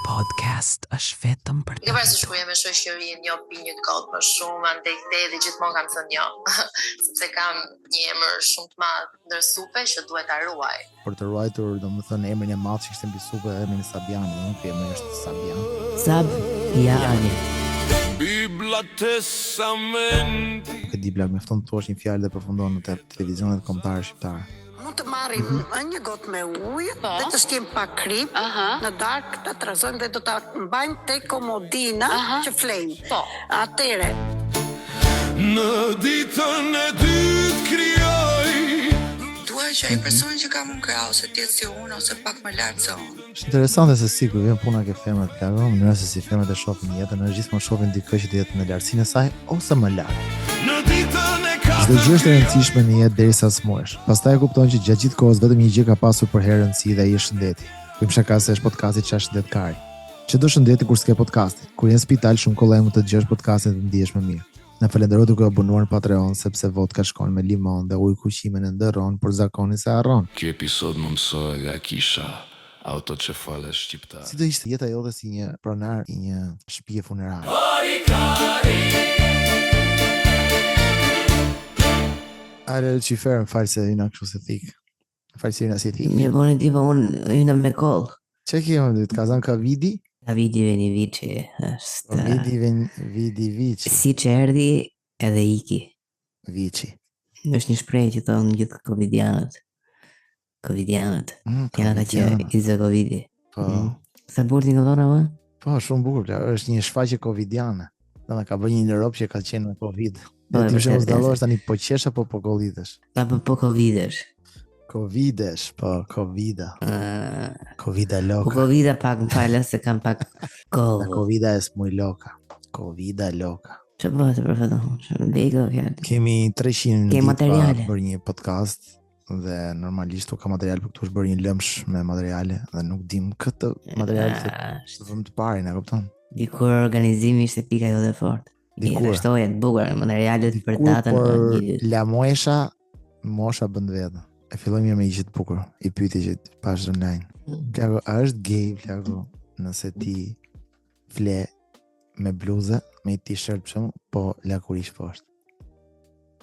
podcast është vetëm për të. Para se shkruaj me shoqërinë, një opinion kot më shumë, andaj dhe gjithmonë kam thënë jo, sepse kam një emër shumë të madh ndër supe që duhet ta ruaj. Për të ruajtur, domethënë emrin e madh që ishte mbi supe, emrin e Sabianit, nuk emri është Sabian. Sabiani. Bibla Testamenti. Nuk e di blag, mjafton të thuash një fjalë dhe përfundon në televizionet kombëtare shqiptare. Mund të marrim një gotë me ujë dhe të shtim pak krip në darkë, ta trazojmë dhe do ta mbajmë tek komodina që flejmë. Po. Atëre. Në ditën e dytë krijoj. Dua që ai person që kam unë krau se të jetë si unë ose pak më lart se unë. Është interesante se si kur vjen puna ke femrat plagë, mënyra se si femrat e shohin jetën, në gjithmonë shohin dikë që të jetë në lartësinë e saj ose më lart. Në ditën e Çdo gjë është e rëndësishme në jetë derisa smuesh. Pastaj e kupton që gjatë gjithë kohës vetëm një gjë ka pasur për herë rëndësi dhe ai është shëndeti. Ku më shaka se është podcasti çfarë shëndetkari. Çdo shëndeti kur s'ke podcasti. Kur je në spital shumë kollaj mund të dëgjosh podcastin dhe të ndihesh më mirë. Na falenderoj duke abonuar në Patreon sepse vodka shkon me limon dhe ujë kuqimin e ndërron, por zakoni se harron. Ky episod mundsohet nga kisha autocefale shqiptar. Si do ishte jeta jote si një pronar i një shtëpie funerare? Ale Lucifer, më falë se jina kështu se thik. Më falë se jina si thik. Një boni tipo unë jina me koll. Që kje më të kazan ka vidi? Ka vidi veni vici. Është Vidi vici. si që erdi edhe iki. Vici. Është një shprehje që thonë gjithë covidianët. Covidianët. Janë ata që i zë covidi. Po. Sa burti nga dhona më? Po, shumë bukur. Është një shfaqje covidiane. Dhe ka bërë një Europë që ka qenë me covid. Po, Ti shumë zdallosh tani po qesh apo po gollidesh? Apo po covidesh. Covidesh, po covida. Covida Po loka. covida pak më falë se kam pak koll. La covida es muy loca. Covida loka. Që bëhet për fëtë, lego fjallë. Kemi 300 Ke ditë materiale. pa bërë një podcast dhe normalisht u ka material për këtu është bërë një lëmsh me materiale dhe nuk dim këtë materiale të vëmë të parin, e kupton? Dikur organizimi ishte pika jo dhe fort. Dikur. I shtoje të bukur, materialet për Kur datën. por la muesha, mosha bën vetë. E filloj mirë me një gjë të bukur. I pyeti që pash online. Flago, a është gay, Flago, nëse ti fle me bluzë, me t-shirt për shembull, po lakurish poshtë?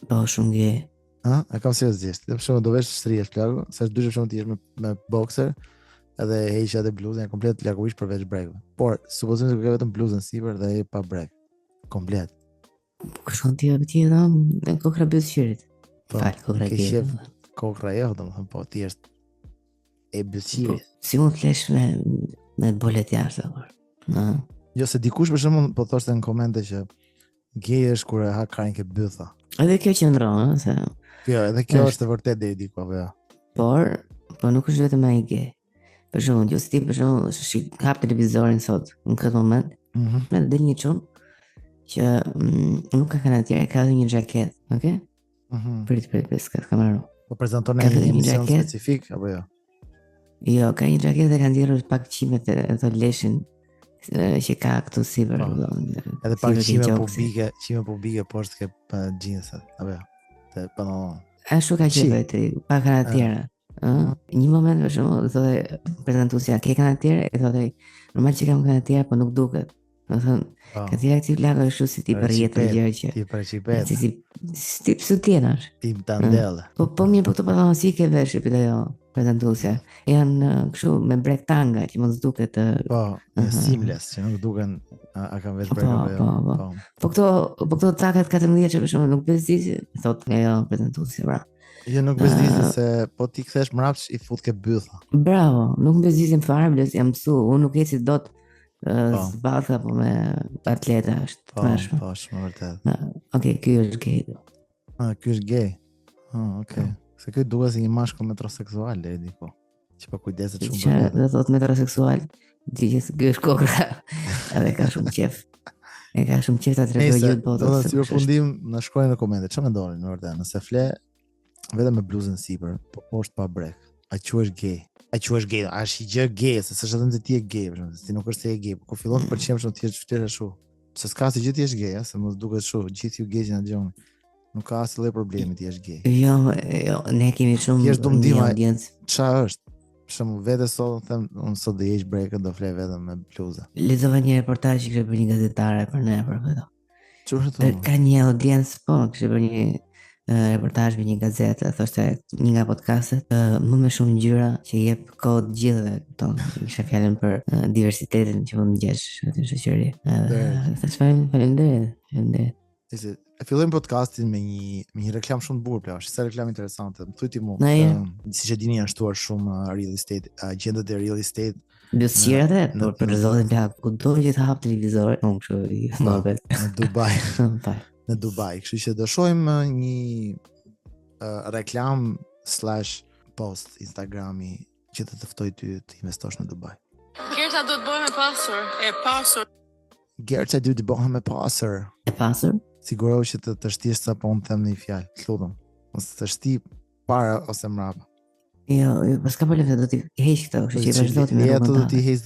Po shumë gje. Ha? E kam seriozisht. Dhe për shembull do vesh shtrihesh Flago, se është dyshim shumë ti jesh me boxer, edhe heqja dhe bluzën e komplet lakurish përveç brekëve. Por supozojmë se ke vetëm bluzën sipër dhe ai pa brek. Komplet. Kështu ti në kokra bëzqirit. Po, Fal, kokra ke gje. qef kokra jo, domethënë po ti është e bëzqirit. Si mund flesh me bolet jashtë apo? Na. Jo se dikush për shembull po thoshte në komente që gay është kur e ha karin ke bytha. Edhe kjo qëndron, se Jo, edhe kjo është e vërtet deri diku apo jo. po nuk është vetëm ai gay. Për shembull, ju ti për shembull hap televizorin sot në këtë moment, me del një çun që nuk ka kanatier, ka dhe një xhaket, okay? Prit, s'ka kamerë. Po prezanton Ka një dhe një emision xhaket. specifik apo jo? Jo, ka një xhaket dhe ka nxjerrur pak qimet e të leshin që ka këtu sipër. Edhe pak qime publike poshtë ke pa xhinsat apo jo? Te pantallon. Ashtu ka qenë ti, pa kanatiera. Një moment për shembull thotë prezantuesja, ke kanatier? E thotë, normal që kam kanatier, po nuk duket. Do thënë, ka tira aktiv laga kështu si ti për jetë gjë që. Ti për çipet. Si pse tjenash? Ti tandelle. Po mirë, po këto pantallon si ke vesh pyet ajo prezantuesja. Janë kështu me brek tanga që mos duket. Po, seamless, që nuk duken a kanë vesh brek apo jo. Po këto takat 14 që për shembull nuk bezdisi, thotë ajo prezantuesja, bra. Jo nuk bezdisë se po ti kthesh mrapsh i fut ke bytha. Bravo, nuk bezdisim fare, bles jam mësu, unë nuk eci dot zbata po me atleta është të mërshme. Po, shumë vërtet. Okej, ky është gay. Ky është gay. Okej. Se ky duhet si një mashkull metroseksual deri diku. Që po kujdeset shumë. Që do thotë metroseksual, di që ky është kokra. Edhe ka shumë qef. E ka shumë qef ta tregoj gjithë botën. Do të si përfundim na shkruani në komente. Çfarë mendoni në vërtetë? Nëse fle vetëm me bluzën sipër, po poshtë pa brek, a quhesh gay? A është i gjë gay, se s'është vetëm se ti je gay, për shembull, ti nuk është se je gay, kur fillon të pëlqen shumë ti je vërtet ashtu. Se s'ka si gjë ti je gay, se mos duket kështu, gjithë ju gay që na dëgjoni. Nuk ka asnjë lloj problemi ti je gay. Jo, ne kemi shumë Thjesht do ndihma audiencë. Çfarë është? Shumë vete sot them unë sot do jesh breakën do fle vetëm me bluzë. Lexova një reportazh që kishte bërë një gazetare për ne për këto. Çfarë thonë? Ka një audiencë po, kishte bërë një reportazh me një gazetë, thoshte një nga podcastet më me shumë ngjyra që jep kohë të gjithëve, tonë. Kisha fjalën për diversitetin që mund të gjesh në shoqëri. Thash faleminderit. E fillojmë podcastin me një reklam shumë të bukur, plagë, sa reklam interesante. Më thuaj ti mua. Siç e dini janë shtuar shumë real estate, agentët e real estate. Biosfera atë, për zotin plagë, ku do që të hap televizor, unë kështu në Dubai. Në Dubai, kështu që do shohim një reklam / post Instagrami që të ftoj ty të investosh në Dubai. Gerta do të bëhem e pasur. E pasur. Gerta do të bëhem e pasur. E pasur? Sigurohu që të shtish sa po unë them një fjalë, të lutem. Mos të shti para ose mbrapa. Jo, pas ka problem do t'i heq këto, kështu që vazhdo të më rrugën.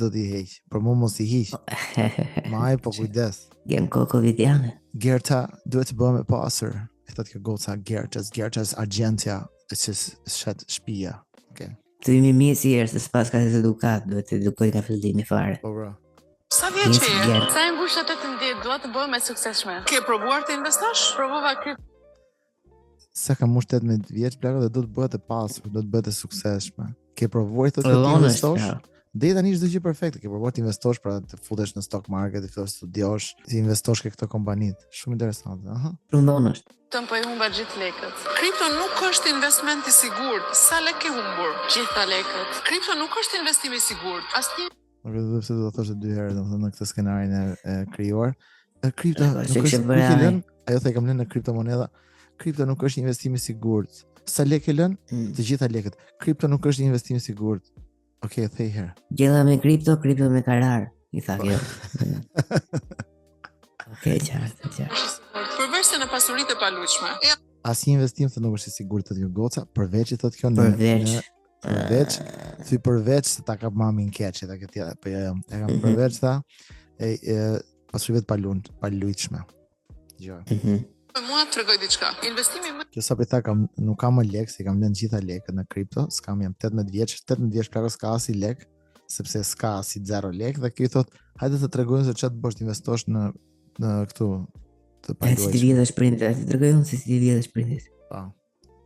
Do t'i heq, por mua mos i heq. Maj, po kujdes. Jem covidiane. Gerta duhet të bëhem e pasur. E thot kjo goca Gerta's agentja, është shet shtëpia. Okay. Të imi mirë si herë se s'pas ka të edukat, duhet të edukoj nga fillimi fare. Po bra. Sa vjeç je? Sa e ngushtë 18, dua të bëhem e suksesshme. Ke provuar të investosh? Provova kryp. Sa ka më 18 vjeç plagë dhe do të bëhet e pasur, do të bëhet e suksesshme. Ke provuar të investosh? Dhe tani çdo gjë perfekte, ke provuar të investosh pra të futesh në stock market, të fillosh studiosh, të investosh ke këto kompanitë. Shumë interesante, aha. Prundonesh. Tëm po I humba gjithë lekët. Kripto nuk është investimenti I sigurt. Sa lekë humbur? Gjitha lekët. Kripto nuk është investimi I sigurt. Asnjë. Nuk e di pse do ta thosh 2 herë, domethënë në këtë skenarin e krijuar. Kripto nuk është ajo thë kam lënë në kriptomoneda. Kripto nuk është investim I sigurt. Sa lekë lën? Të gjitha lekët. Kripto nuk është investim I sigurt. Okej, thej herë. Gjella me kripto me karar, I tha kjo. Okej, qartë. Përveç se në pasuritë e palujshme. Asnjë investim të nuk është I sigurt të goca, përveç I thotë kjo në përveç se ta ka mamin keq ta këtë tjetër, po jo, e kam përveç ta pasurive të palujshme. Jo. Mua tregoj diçka. Investimi më Kjo sa tha nuk kam më lek, se kam lënë gjitha lekët në kripto, s'kam jam 18 vjeç plagë s'ka as I lek, sepse s'ka as 0 lek dhe kjo I thot, hajde të tregojmë se çfarë bësh të investosh në këtu të palujshme. Si ti vjedhësh prindit, ti tregoj unë se si ti vjedhësh prindit. Po.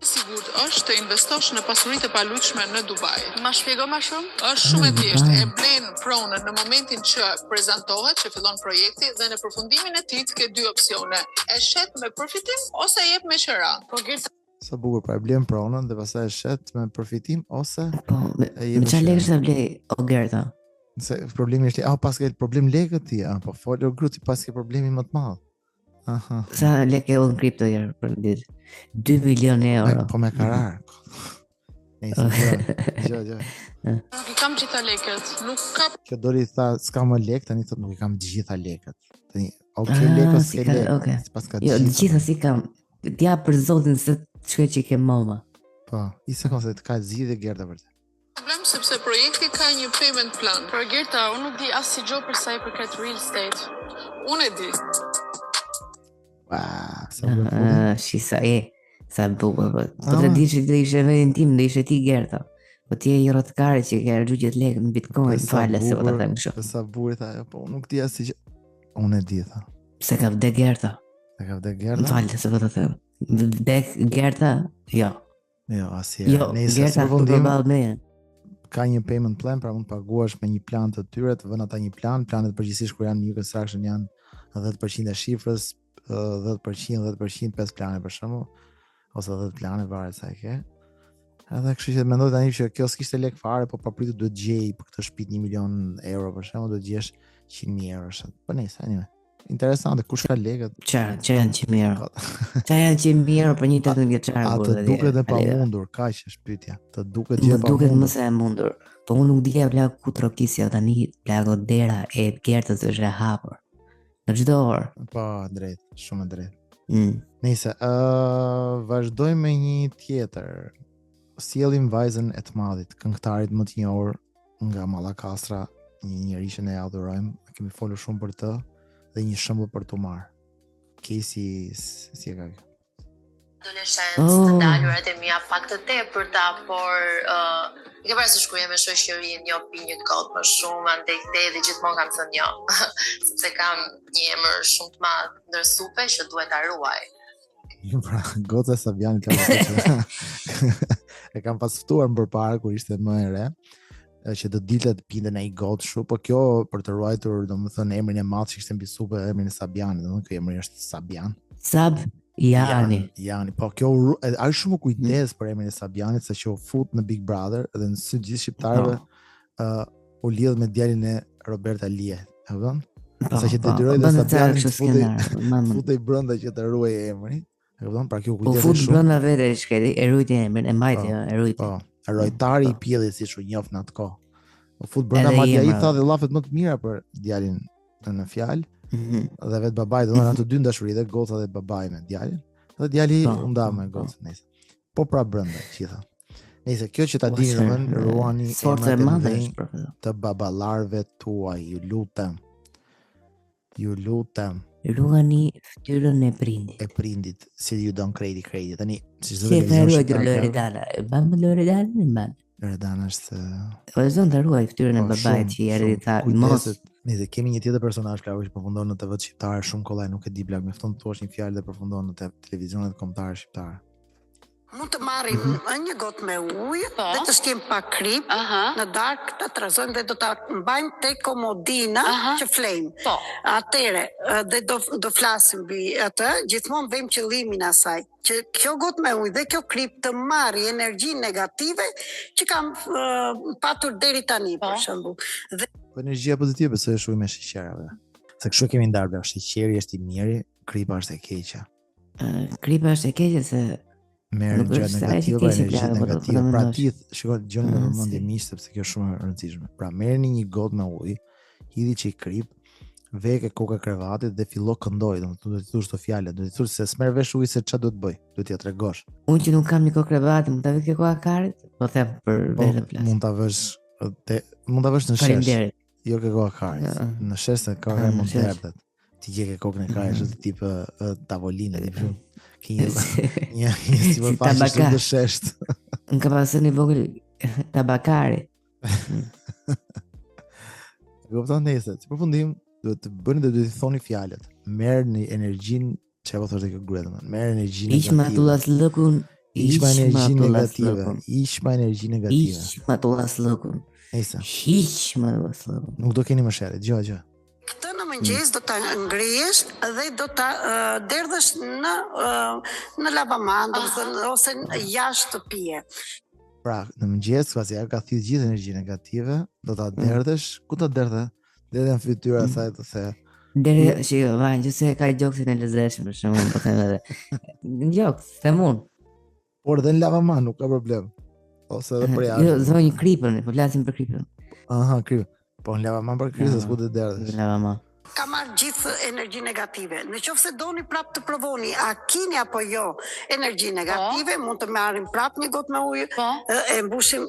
sigurt është të investosh në pasuritë e palujshme në Dubai. Ma shpjego më shumë? Është shumë e thjeshtë. E blen pronën në momentin që prezantohet, që fillon projekti dhe në përfundimin e tij ke dy opsione. E shet me përfitim ose e jep me qira. Po gjithë sa bukur, pra e blen pronën dhe pastaj e shet me përfitim ose e jep me çfarë lekësh ta blej o Gerta? Se problemi është pas ke problem lekët ti, po folo gruti pas ke problemi më të madh. Aha. Sa lekë unë kripto herë për ditë? 2 milion euro. Po me karar. Jo. Nuk I kam gjitha lekët. Nuk kam. Që dori tha s'ka më lekë, tani thot nuk I kam gjitha lekët. Tani lekë s'ke lekë. Pas ka jo, gjitha si kam. T'ja për zotin se çka që ke mama. Po, I sekond se të ka zgjidhje Gerta vërtet. Problem sepse projekti ka një payment plan. Por Gerta, unë nuk di asnjë gjë për sa I përket real estate. Unë e di. Sa bukur. Po të di që të ishe vendin tim, dhe ishe ti Gerta. Po ti e I rrotkare që ke rrugjet lekë në Bitcoin, fala se po ta them kështu. Sa bukur tha, po nuk di as si unë e di tha. Se ka vdek Gerta. Fala se po ta them. Vdek Gerta? Jo. Jo, asnjë. Jo, Gerta po përball me. Ka një payment plan, pra mund të paguash me një plan të tyre, të vënë ata një plan, planet përgjithsisht kur janë new construction janë 10% e shifrës, 10%, 5 plane për shembull, ose 10 plane varet sa e ke. Edhe kështu që mendoj tani që kjo s'kishte lek fare, po papritet duhet gjej për këtë shtëpi 1 milion euro për shembull, do të gjesh 100.000 euro. Po nice, anyway. Interesante, kush ka lekët? Çfarë janë 100.000 euro? Çfarë janë 100.000 euro për një 18 vjeçar? Atë duket e pamundur, kaq është pyetja. Të duket gjë e pamundur. Duket më se e mundur. Po unë nuk dija bla ku trokisja tani, bla dera e Gertës është e hapur. Në çdo orë. Po, drejt, shumë drejt. Nëse vazhdojmë me një tjetër. Sjellim vajzën e të madhit, këngëtarit më të njohur nga Mallakastra, një njerëz që ne adhurojmë, kemi folur shumë për të dhe një shembull për t'u marr. Kesi si e ka kjo? adoleshencë të dalurat e mia pak të tepërta, por i ke parasysh kur jam me shoqërinë, një opinjë të kot më shumë, andaj kthej dhe gjithmonë kam thënë jo, sepse kam një emër shumë të madh ndër supe që duhet ta ruaj. Pra, goca Sabian ka e kam pas ftuar më përpara kur ishte më e re, që do dilte të pinte në ai gotshu, po kjo për të ruajtur, domethënë emrin e madh që ishte mbi supe, emrin e Sabianit, domethënë ky emri është Sabian. Jani, po kjo ai shumë kujdes për emrin e Sabianit, sa që u fut në Big Brother dhe në sy gjithë shqiptarëve u lidh me djalin e Roberta Lie, e kupton? Sa që detyroi dhe Sabiani futej brenda që të ruajë emrin, e kupton? Pra kjo kujdes shumë. Po fut brenda vetë shkeli, e ruajti emrin, e mbajti, e ruajti. Po, rojtari i pjellit siç u njoft në atë kohë. U fut brenda, madje ai tha dhe llafet më të mira për djalin në fjalë. Dhe vetë babai, domethënë ato dy dashuri, dhe goca dhe babai me djalin. Dhe djali u nda me gocën, nëse. Po pra brenda gjitha. Nëse kjo që ta dini domethënë ruani sforca e madhe të baballarëve tuaj, ju lutem. Ju lutem. Ruani fytyrën e prindit. E prindit, si ju don kredi. Tani, si çdo Loredana, e bën Loredana, e bën. Loredana është Po zon të ruaj fytyrën e babait që erdhi tha mos. Nëse kemi një tjetër personazh që përfundon në TV shqiptar shumë kollaj, nuk e di blag, mjafton të thuash një fjalë dhe përfundon në televizionet kombëtare shqiptare. Mund të marrim një gotë me ujë dhe të shtim pak krip në darkë, ta trazojmë dhe do ta mbajmë te komodina që flejmë. Atëre, dhe do flasim mbi atë, gjithmonë vëmë qëllimin asaj, që kjo gotë me ujë dhe kjo krip të marrë energji negative që kam patur deri tani, për shembull. Po energjia pozitive besoj është ujë me sheqer. Se kështu kemi ndarë, sheqeri është i miri, kripa është e keqja. Kripa është e keqja se merë gjë negative, pra ti shikoj gjoni me vëmendje miq, sepse kjo është shumë e rëndësishme. Pra merrni një gotë me ujë, hidhi çik krip, veke kokë krevatit dhe fillo këndoj, domethënë do të thosh të fjalë, do të thosh se s'merr vesh ujë se ç'a do të bëj, do t'ia tregosh. Unë që nuk kam një kokë krevati, mund ta vë kokë karit, po them për vetë plas. Mund ta vësh në shesh. Jo ke kokë karit. Në shesh se ka mund të erdhet. Ti je ke kokën e karit, është tip tavolinë, një si më pas shumë të shesht. Në ka pasën i vogël tabakari. Kupton nëse, si përfundim, duhet të bëni dhe duhet të thoni fjalët. Merr në energjinë, çfarë po thoshte kjo grua domethënë. Merr energjinë negative. Ish matullas lëkun. Ish me energji negative. Ish me energji negative. Ish matullas lëkun. Nëse. Ish matullas lëkun. Nuk do keni më sherrë, gjë. Këtë në mëngjes do ta ngrihesh dhe do ta derdhësh në lavaman, ose jashtë të pije. Pra, në mëngjes, pasi ajo ka thithë gjithë energji negative, do ta derdhësh, ku ta derdhe? Derdhe në fytyrë asaj të the. Derdhe, shiko, vaje, që se ka gjoksin e lezetshëm, për shembull, po them edhe. Gjoks, them unë. Por dhe në lavaman nuk ka problem. Ose edhe për jashtë. Jo, zonjë kripën, po flasim për kripën. Aha, kripën. Po në lavaman për kripën, s'ku të derdhesh. Lavaman. Ka marrë gjithë energji negative. Në qoftë se doni prap të provoni, a keni apo jo energji negative, mund të marrim prap një gotë me ujë, e mbushim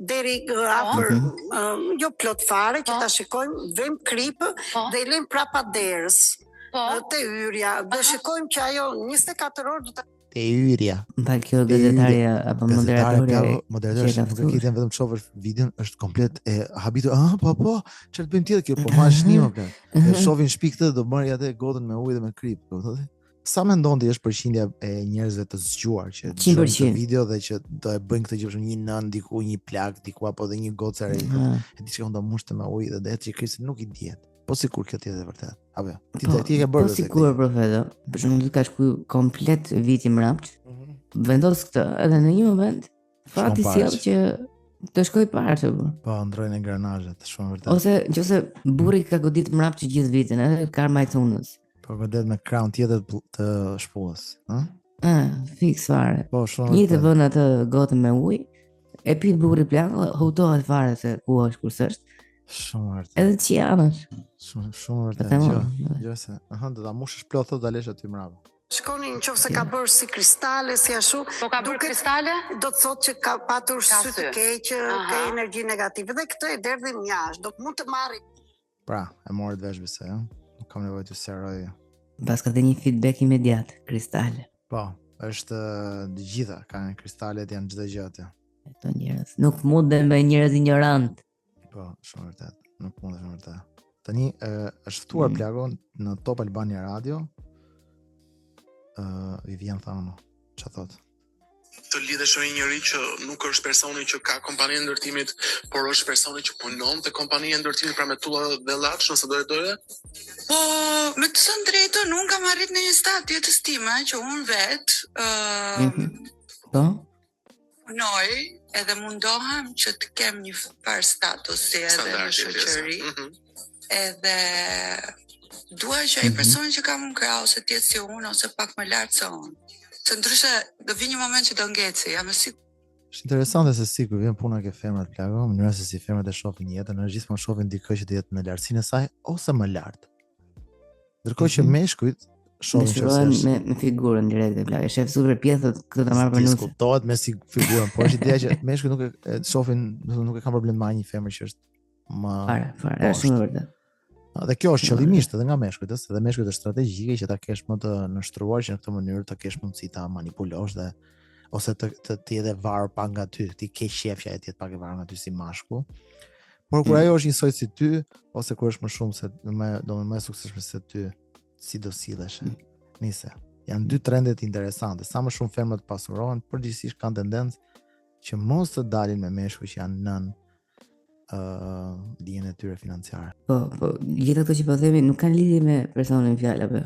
deri afër, jo plot fare, që ta shikojmë, vëmë kripë dhe i lejmë prapa derës, te hyrja, dhe shikojmë që ajo 24 orë do të te hyrja. Mbaj kjo gazetarja apo moderatorja. Moderatorja nuk e kitën vetëm shohësh videon, është komplet e habitur. Po, çfarë të bëjmë tjetër kjo? Po ma shnim apo. E shohin shtëpi këtë do marrë atë gotën me ujë dhe me krip, do thotë. Sa mendon ti është përqindja e njerëzve të zgjuar që në video dhe që do e bëjnë këtë gjë, për shembull një nën diku, një plak diku apo dhe një gocë e diçka që do mushte me ujë dhe që kripsi nuk i dihet. Po sikur kjo tjetër vërtet. Apo ti e ke bërë. Po sikur profeto. Për shembull ti ka shkuar komplet viti mbrapsht. Vendos këtë edhe në një moment fati sjell që të shkoj para të bë. Po ndrojnë engranazhet, shumë vërtet. Ose nëse burri ka godit mbrapsht gjithë vitin, edhe karma e thunës. Po godet me crown tjetër të shpullës, ë? Fiks fare. Po shumë. Një të bën atë gotën me ujë, e pit burri plak, hutohet fare se ku është kur s'është. Shumë vërtet. Edhe që janësh. Shumë vërtet. Jo se, do ta mushësh plot thotë dalesh aty mbrapa. Shkoni në qoftë se ka bërë si kristale, si ashtu. Po ka bërë kristale? Do të thotë që ka patur sy të keq, ka energji negative dhe këtë e derdhim jashtë. Do mund të marri. Pra, e morët vesh besoj, Nuk kam nevojë të seroj. Pas ka dhe një feedback imediat, kristale. Po, është të gjitha, kanë kristalet, janë çdo gjë aty. Ato njerëz nuk mundem me njerëz ignorant. Po, shumë vërtet, nuk mundesh vërtet. Tani është ftuar Plago në Top Albania Radio. Vivian Thano, çfarë thot? Të lidhesh me njëri që nuk është personi që ka kompaninë e ndërtimit, por është personi që punon te kompania e ndërtimit pra me tulla dhe llaç, nëse doje. Po, me të thënë drejtën, unë kam arrit në një stadë jetës time që unë vetë Po? punoj edhe mundohem që të kem një farë statusi edhe në shoqëri. Edhe dua që ai person që kam unë krau ose të jetë si unë ose pak më lart se unë. Se ndryshe do vi një moment që do ngeci, jam e sigurt. Është interesante se si kur vjen puna ke femrat Plago, mënyra se si femrat e shohin jetën, është gjithmonë shohin dikë që të jetë në lartësinë e saj ose më lart. Ndërkohë që meshkujt shohin që me figurën direkte Plago, shef super pjesët këtë ta marr për nusë. Diskutohet me si figurën, por është ideja që meshkujt nuk e shohin, nuk e kanë problem me një femër që është më fare, është shumë vërtet. Dhe kjo është qëllimisht edhe nga meshkujt, edhe meshkujt është strategjike që ta kesh më të nështruar që në këtë mënyrë të kesh mundësi ta manipulosh dhe ose të jetë varur pa nga ty, ti ke qefja e të jetë pak e varur nga ty si mashkull. Por kur ajo është njësoj si ty, ose kur është më shumë se më suksesshme se ty, si do sillesh. Nise. Janë dy trendet interesante. Sa më shumë femra të pasurohen, përgjithsisht kanë tendencë që mos të dalin me meshkuj që janë nën dijen e tyre financiare. Po, gjithë ato që po themi nuk kanë lidhje me personin fjalë apo.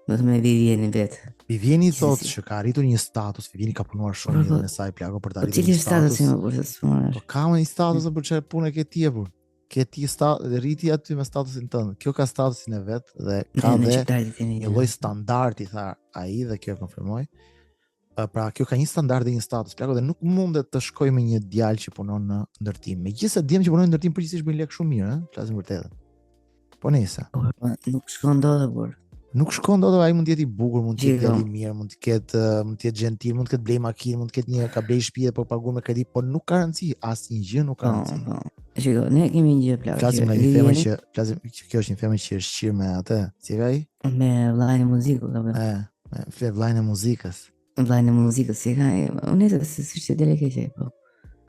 Do të me Vivienin vetë. Vivieni thotë që ka arritur një status, Vivieni ka punuar shumë jetën e saj Plago për të arritur një status. Cili status më Po ka një status për çfarë punë ke ti apo? Ke ti rriti aty me statusin tënd. Kjo ka statusin e vet dhe ka një lloj standardi tha ai dhe kjo e konfirmoi. Pra kjo ka një standard dhe një status Plago dhe nuk mundet të shkoj me një djalë që punon në ndërtim. Megjithëse djem që punon në ndërtim përgjithsisht bën lek shumë mirë, flasim vërtet. Po nëse. Nuk shkon dot por. Nuk shkon dot, ai mund të jetë i bukur, mund të jetë i mirë, mund të jetë gentil, mund të ketë blej makinë, mund të ketë një ka blej shtëpi po paguar me kredi, por nuk ka rëndësi, asnjë gjë nuk ka rëndësi. Shiko, ne kemi një gjë Plago. Flasim nga një femër që kjo është një femër që është shqir me atë, si ka ai? Me vllajën e muzikës apo? Me vllajën e muzikës. Vllajën e muzikës, si ka? Unë e si ç'është dele keq ai po.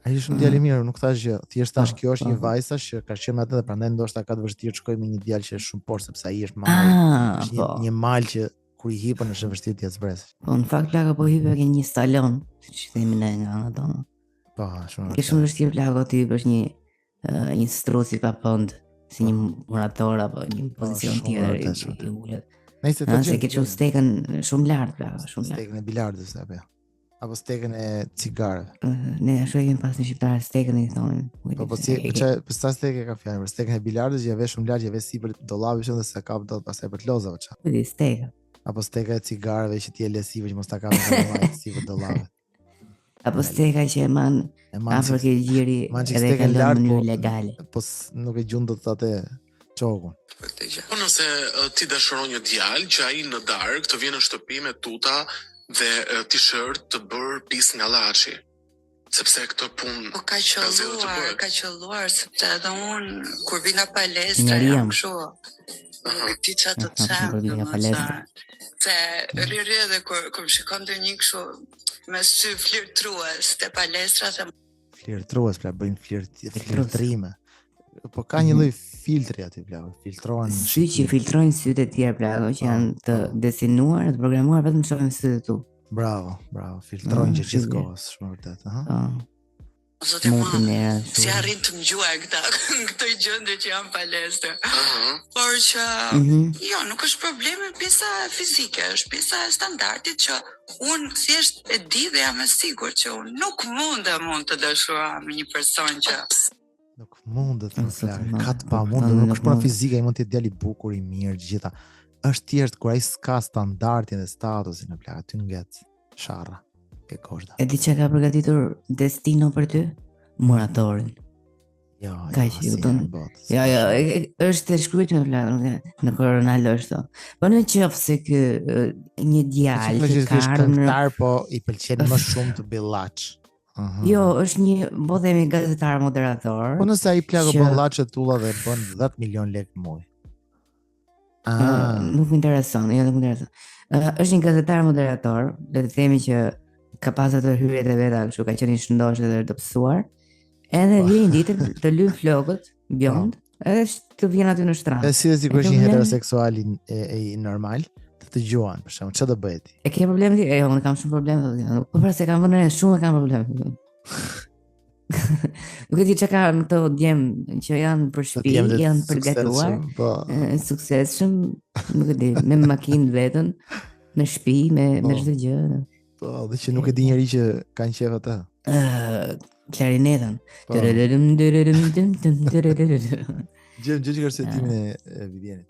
Ai është një djalë i mirë, nuk thash gjë. Thjesht tash kjo është një vajza që ka qenë me atë dhe prandaj ndoshta ka të vështirë të shkojë me një djalë që është shumë poshtë sepse ai është mal. Është një mal që kur i hipën është vështirë të zbres. Po në fakt Plago po hipë ke një stalon, siç themi ne nga ato. Po, shumë. Ke shumë vështirë Plago ti bësh një struci pa fond, si një murator apo një pozicion tjetër i ulët. Nëse të ke çu stekën shumë lart Plago, shumë lart. Stekën e bilardës apo apo stekën e cigareve. Ne ashtu e kemi pas në shqiptar stekën i thonin. Po sa stekë ka fjalë, për stekën e bilardës që vesh shumë lart, që vesh sipër dollavit shumë dhe se kap dot pastaj për të lozave ç'a. Po di stekë. Apo steka e cigareve që ti e lesive që mos ta kapë sipër dollavit. Apo steka që e man afër ke gjiri edhe ka në mënyrë legale. Po nuk e gjun dot atë çokun. Po nëse ti dashuron një djalë që ai në darkë të vjen në shtëpi me tuta dhe t-shirt të bërë pis nga llaçi. Sepse këtë punë po ka qelluar sepse edhe unë kur vi nga palestra jam kështu. Ti çfarë të them? Se rri edhe kur shikon të një kështu me sy flirtrues te palestra se flirtrues pra bëjnë flirtrime. Po ka një lloj filtri aty Plago, filtrohen sy që filtrojnë sytë e tjerë Plago që janë të destinuar, të programuar vetëm të shohin sytë tu. Bravo, filtrojnë gjithkohës, shumë vërtet, Zotë si arrin të mëgjuar këtë gjëndë që janë palestër. Por që, jo, nuk është probleme pjesa fizike, është pjesa e standardit që unë thjesht e di dhe jam e sigur që unë nuk mund të dashura me një person që nuk mundet të flasë, ka të pa mundet, nuk është puna fizike, i mund të jetë djali bukur, i mirë, gjitha. Është tjertë kur ai s'ka standardin dhe statusin e Plago, ty nget sharra, ke koshda. E di që ka përgatitur destino për ty? Muratorin. Jo, është të shkruajt në Plago, në Ronaldo është. Po në qoftë se një djalë që ka këngëtar, po i pëlqen më shumë të billaç. Jo, është një, po themi gazetar moderator. Po nëse ai Plago bën llaçe tulla dhe bën 10 milion lekë në muaj. Nuk më intereson, jo, nuk më intereson. Është një gazetar moderator, le të themi që ka pasur të hyrjet e veta, kështu ka qenë i shëndosh dhe të pësuar. Edhe vjen një ditë të lyp flokët, bjond, edhe të vjen aty në strand. E si sigurisht një heteroseksual i normal, të dëgjuan, për shembull, çfarë do bëhet ti? E ke problem ti? Jo, unë kam shumë problem. Po pra se kam vënë shumë kam problem. Nuk e di çka kanë këto djem që janë për shtëpi, janë përgatuar, suksesshëm, nuk e di, me makinë vetën, në shtëpi, me çdo gjë. Po, dhe që nuk e di njëri që kanë qef atë. Klarinetën. Gjë që arsetimin e Vivienit.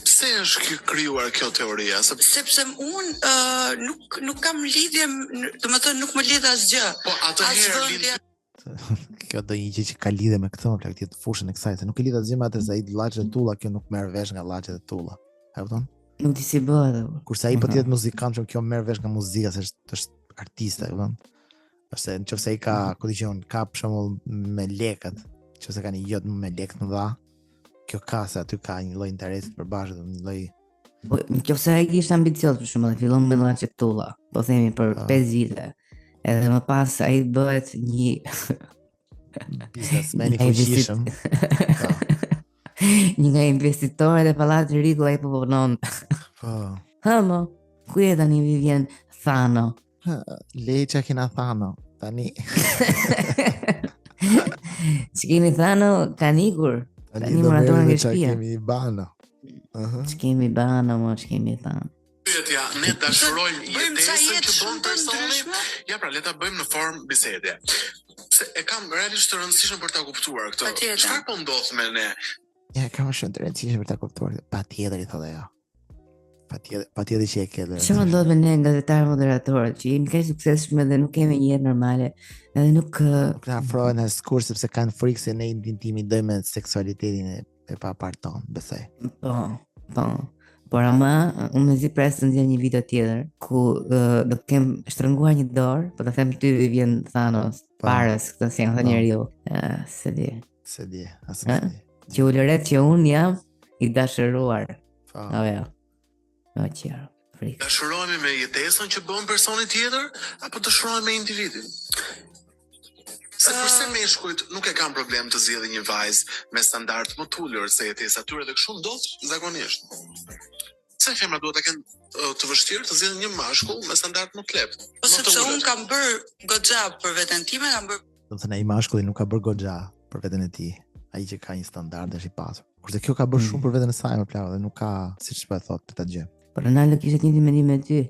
Pse është krijuar kjo teoria? Sepse unë nuk kam lidhje, domethënë nuk më lidh asgjë. Po atëherë kjo do një gjë që ka lidhje me këtë, plak të fushën e kësaj, se nuk e lidh asgjë me atë se ai llaçet e tulla, kjo nuk merr vesh nga llaçet e tulla. E kupton? Nuk di si bëhet. Kurse ai po tjetë muzikant, kjo merr vesh nga muzika, se është artist, e kupton? Ose nëse ai ka, ku dijon, ka për shembull me lekët, nëse ka një jot me lekë të dha, kjo ka se aty ka një lloj interesi të përbashkët, një lloj. Po nëse ai ishte ambicioz për shembull, fillon me llaçet e tulla, po themi për 5 vite. Edhe më pas ai bëhet një biznesmen i fuqishëm. Një nga investitorët e pallatit Regal ai po punon. Po. Hamo, ku je tani Vivien Thano? Leça kena Thano tani. Ç'kemi Thano kanë ikur. Tani moratorën nga shtëpia. Kemi Bano. Ç'kemi Bano, ç'kemi Thano. Pyetja, ne dashurojmë jetesën që bën personi. Ja, pra le ta bëjmë në formë bisede. Se e kam realisht të rëndësishme për ta kuptuar këtë. Çfarë po ndodh me ne? Ja, kam shumë të rëndësishme për ta kuptuar. Patjetër i thotë ajo. Patjetër që e ke. Çfarë ndodh me ne gazetarë moderatorë, që jemi kaq suksesshëm dhe nuk kemi një jetë normale, edhe nuk na afrohen as kur sepse kanë frikë se ne intimidojmë seksualitetin e paparton, besoj. Po. Por ama, unë me zi presë të ndjen një video tjetër, ku do të kem shtrënguar një dorë, po të them ty Vivien Thanos, pares, këtë si janë thë njeriu. Se di. Asë di. Që u lëret që unë jam i dashuruar. Jo. O qërë, frikë. Dashurohemi me jetesën që bën personi tjetër, apo dashurohemi me individin? Se përse meshkujt nuk e kanë problem të zgjedhë një vajzë me standard më të ulur se jetesa tyre dhe kështu ndodh zakonisht. Se femra duhet të kenë të vështirë të zgjedhin një mashkull me standard më të lehtë. Po sepse unë kam bërë goxha për veten time, kam bërë. Do të thënë ai mashkulli nuk ka bërë goxha për veten e tij, ai që ka një standard është i pasur. Kurse kjo ka bërë shumë për veten e saj më plagë dhe nuk ka, siç po e thotë, këtë gjë. Po Ronaldo kishte një mendim me ty.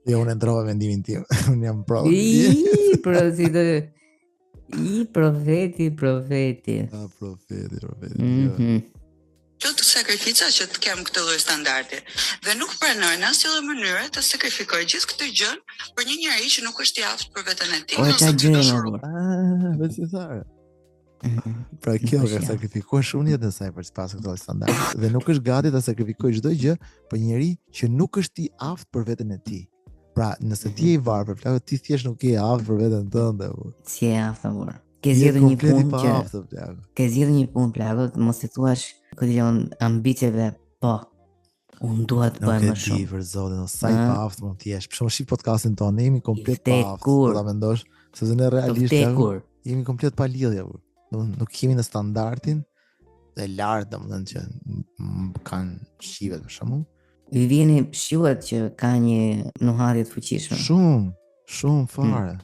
Jo, unë ndrova mendimin tim. Unë jam pro. Profeti. Profeti. Çdo sakrifica që të kem këtë lloj standardi dhe nuk pranoj në asnjë mënyrë të sakrifikoj gjithë këtë gjë për një njerëz që nuk është i aftë për veten e tij. Vetë thare. Pra kjo ka sakrifikuar shumë jetën e saj për të pasur këtë standard dhe nuk është gati ta sakrifikojë çdo gjë për një njerëz që nuk është i aftë për veten e tij. Pra, nëse ti je i varfër, plagë ti thjesht nuk je i aftë për veten tënde. Si e aftë por. Ke zgjedhur një punë që ke zgjedhur një punë plagë, mos i thuash këdion ambicieve, po. Unë dua të bëj më shumë. Nuk e di për zotin, sa i pa aftë mund të jesh. Për shembull, shik podcastin tonë, jemi komplet pa aftë. Po ta mendosh, sepse ne realisht jemi komplet pa lidhje. Nuk kemi në standardin e lartë, domethënë që kanë shivet për shembull. Vivieni shihet që ka një nuhatje të fuqishme. Shumë fare.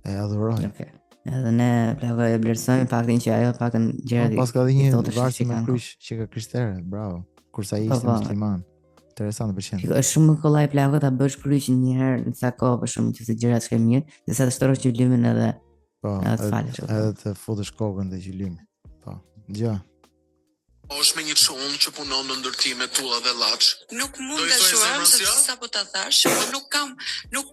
E adhuroj. Okej. Edhe ne plagë e vlerësojmë faktin që ajo paktën gjëra. Pas ka dhënë një varësi me kryq që ka krishtere, bravo. Kurse ai ishte musliman. Interesant për shemb. Është shumë kollaj plagë ta bësh kryq një herë në sa kohë për shkak të gjërat që ke mirë, se sa të shtrosh gjylimin edhe edhe të futësh kokën dhe gjylimin. Po. Gjë. Është me një çun që punon në ndërtime tulla dhe llaç. Nuk mund të shohim se sapo ta thash, po nuk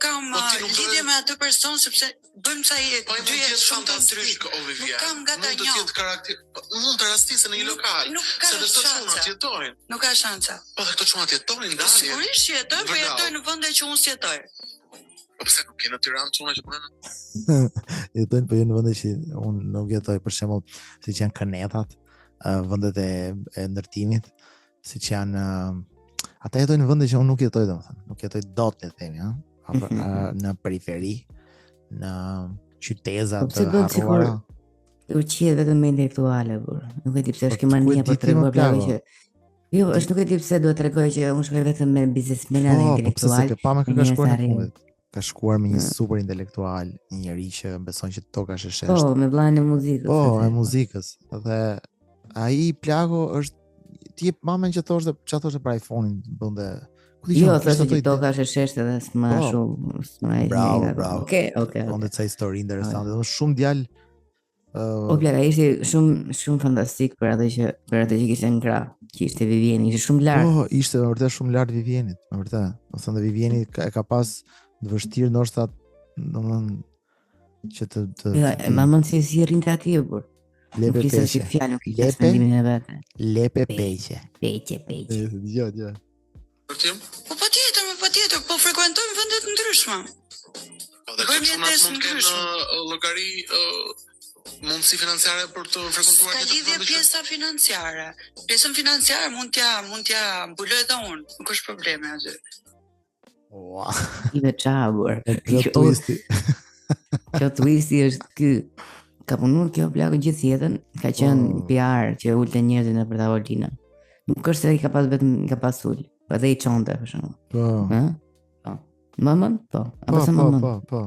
kam lidhje me atë person sepse bëjmë sa dy jetë shumë të ndryshme. Nuk kam gata një. Mund të jetë karakter, mund të rastisë në një lokal. Se dhe këto çunat jetojnë. Nuk ka shansa. Po dhe këto çunat jetojnë dalje. Sigurisht jetojnë, po jetojnë në vende që unë s'jetoj. Pse nuk je në Tiranë çuna që punën? Jetojnë për në vende që unë nuk jetoj, për shembull, siç janë Kanetat, vendet e ndërtimit, siç janë ata jetojnë në vende që unë nuk jetoj, domethënë, nuk jetoj dot, le të themi, në periferi, në qyteza të harruara. Turqia vetëm me intelektuale, por nuk e di pse është kjo mania për treguar plagë që jo, është nuk e di pse duhet tregoj që unë shkoj vetëm me biznesmena dhe intelektual. Po, pa më ka shkuar në fundit. Ka shkuar me një super intelektual, një njeri që beson që toka është e sheshtë. Po, me vllain e muzikës. Po, e muzikës. Dhe ai plago është ti mamën që thoshte, çfarë thoshte për iPhone-in, bënte. Jo, thoshte që toka është e sheshtë dhe s'ma shumë, s'ma e. Bravo. Okej. Donte ca histori interesante, do shumë djalë. O plaga ishte shumë fantastik për atë që kishte ngra, që ishte Vivieni, ishte shumë lart. Po, ishte vërtet shumë lart Vivienit, vërtet. Do thënë Vivieni e ka pas të vështirë ndoshta, domethënë që të ja, mamën si rrinte atje por. Lepe peqe. Lepe peqe. Peqe. Jo. Po patjetër, po frekuentojmë vende të ndryshme. Po dhe këto çuna mund të kenë llogari mundësi financiare për të frekuentuar këtë vend. Ka lidhje pjesa financiare. Pjesën financiare mund t'ja mbuloj edhe unë, nuk është probleme aty. Ua. I dhe qabur. Kjo twisti është ky. Ka punuar kjo plagë gjithë jetën, ka qenë PR që ulte njerëzit në për tavolinë. Nuk është se i ka pas vetëm ka pas ul, po edhe i çonte për shembull. Po. Mamën? Po. Apo sa mamën? Po.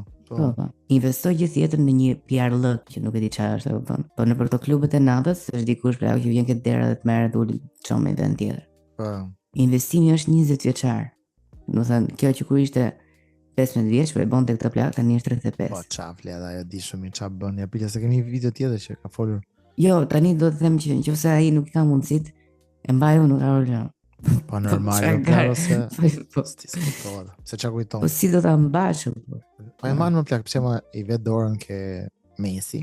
Investoj gjithë jetën në një PR lëk që nuk e di çfarë është, e kupton. Po në për këto klubet e natës është dikush plagë që vjen këtë dera dhe të merret ul çon me vend tjetër. Po. Investimi është 20 vjeçar. Do të thënë, kjo që kur ishte 15 vjeç, po e bonte këtë plagë tani është 35. Po çafle, ajo di shumë çfarë bën. Ja pita se kemi një video tjetër që ka folur. Jo, tani do të them që nëse ai nuk ka mundësit, e mbaj unë ka rolo. Po normale, ose po diskutohet. Se çka kujton. Po si do ta mbash? Po e marr më plak, pse më i vet dorën ke Messi,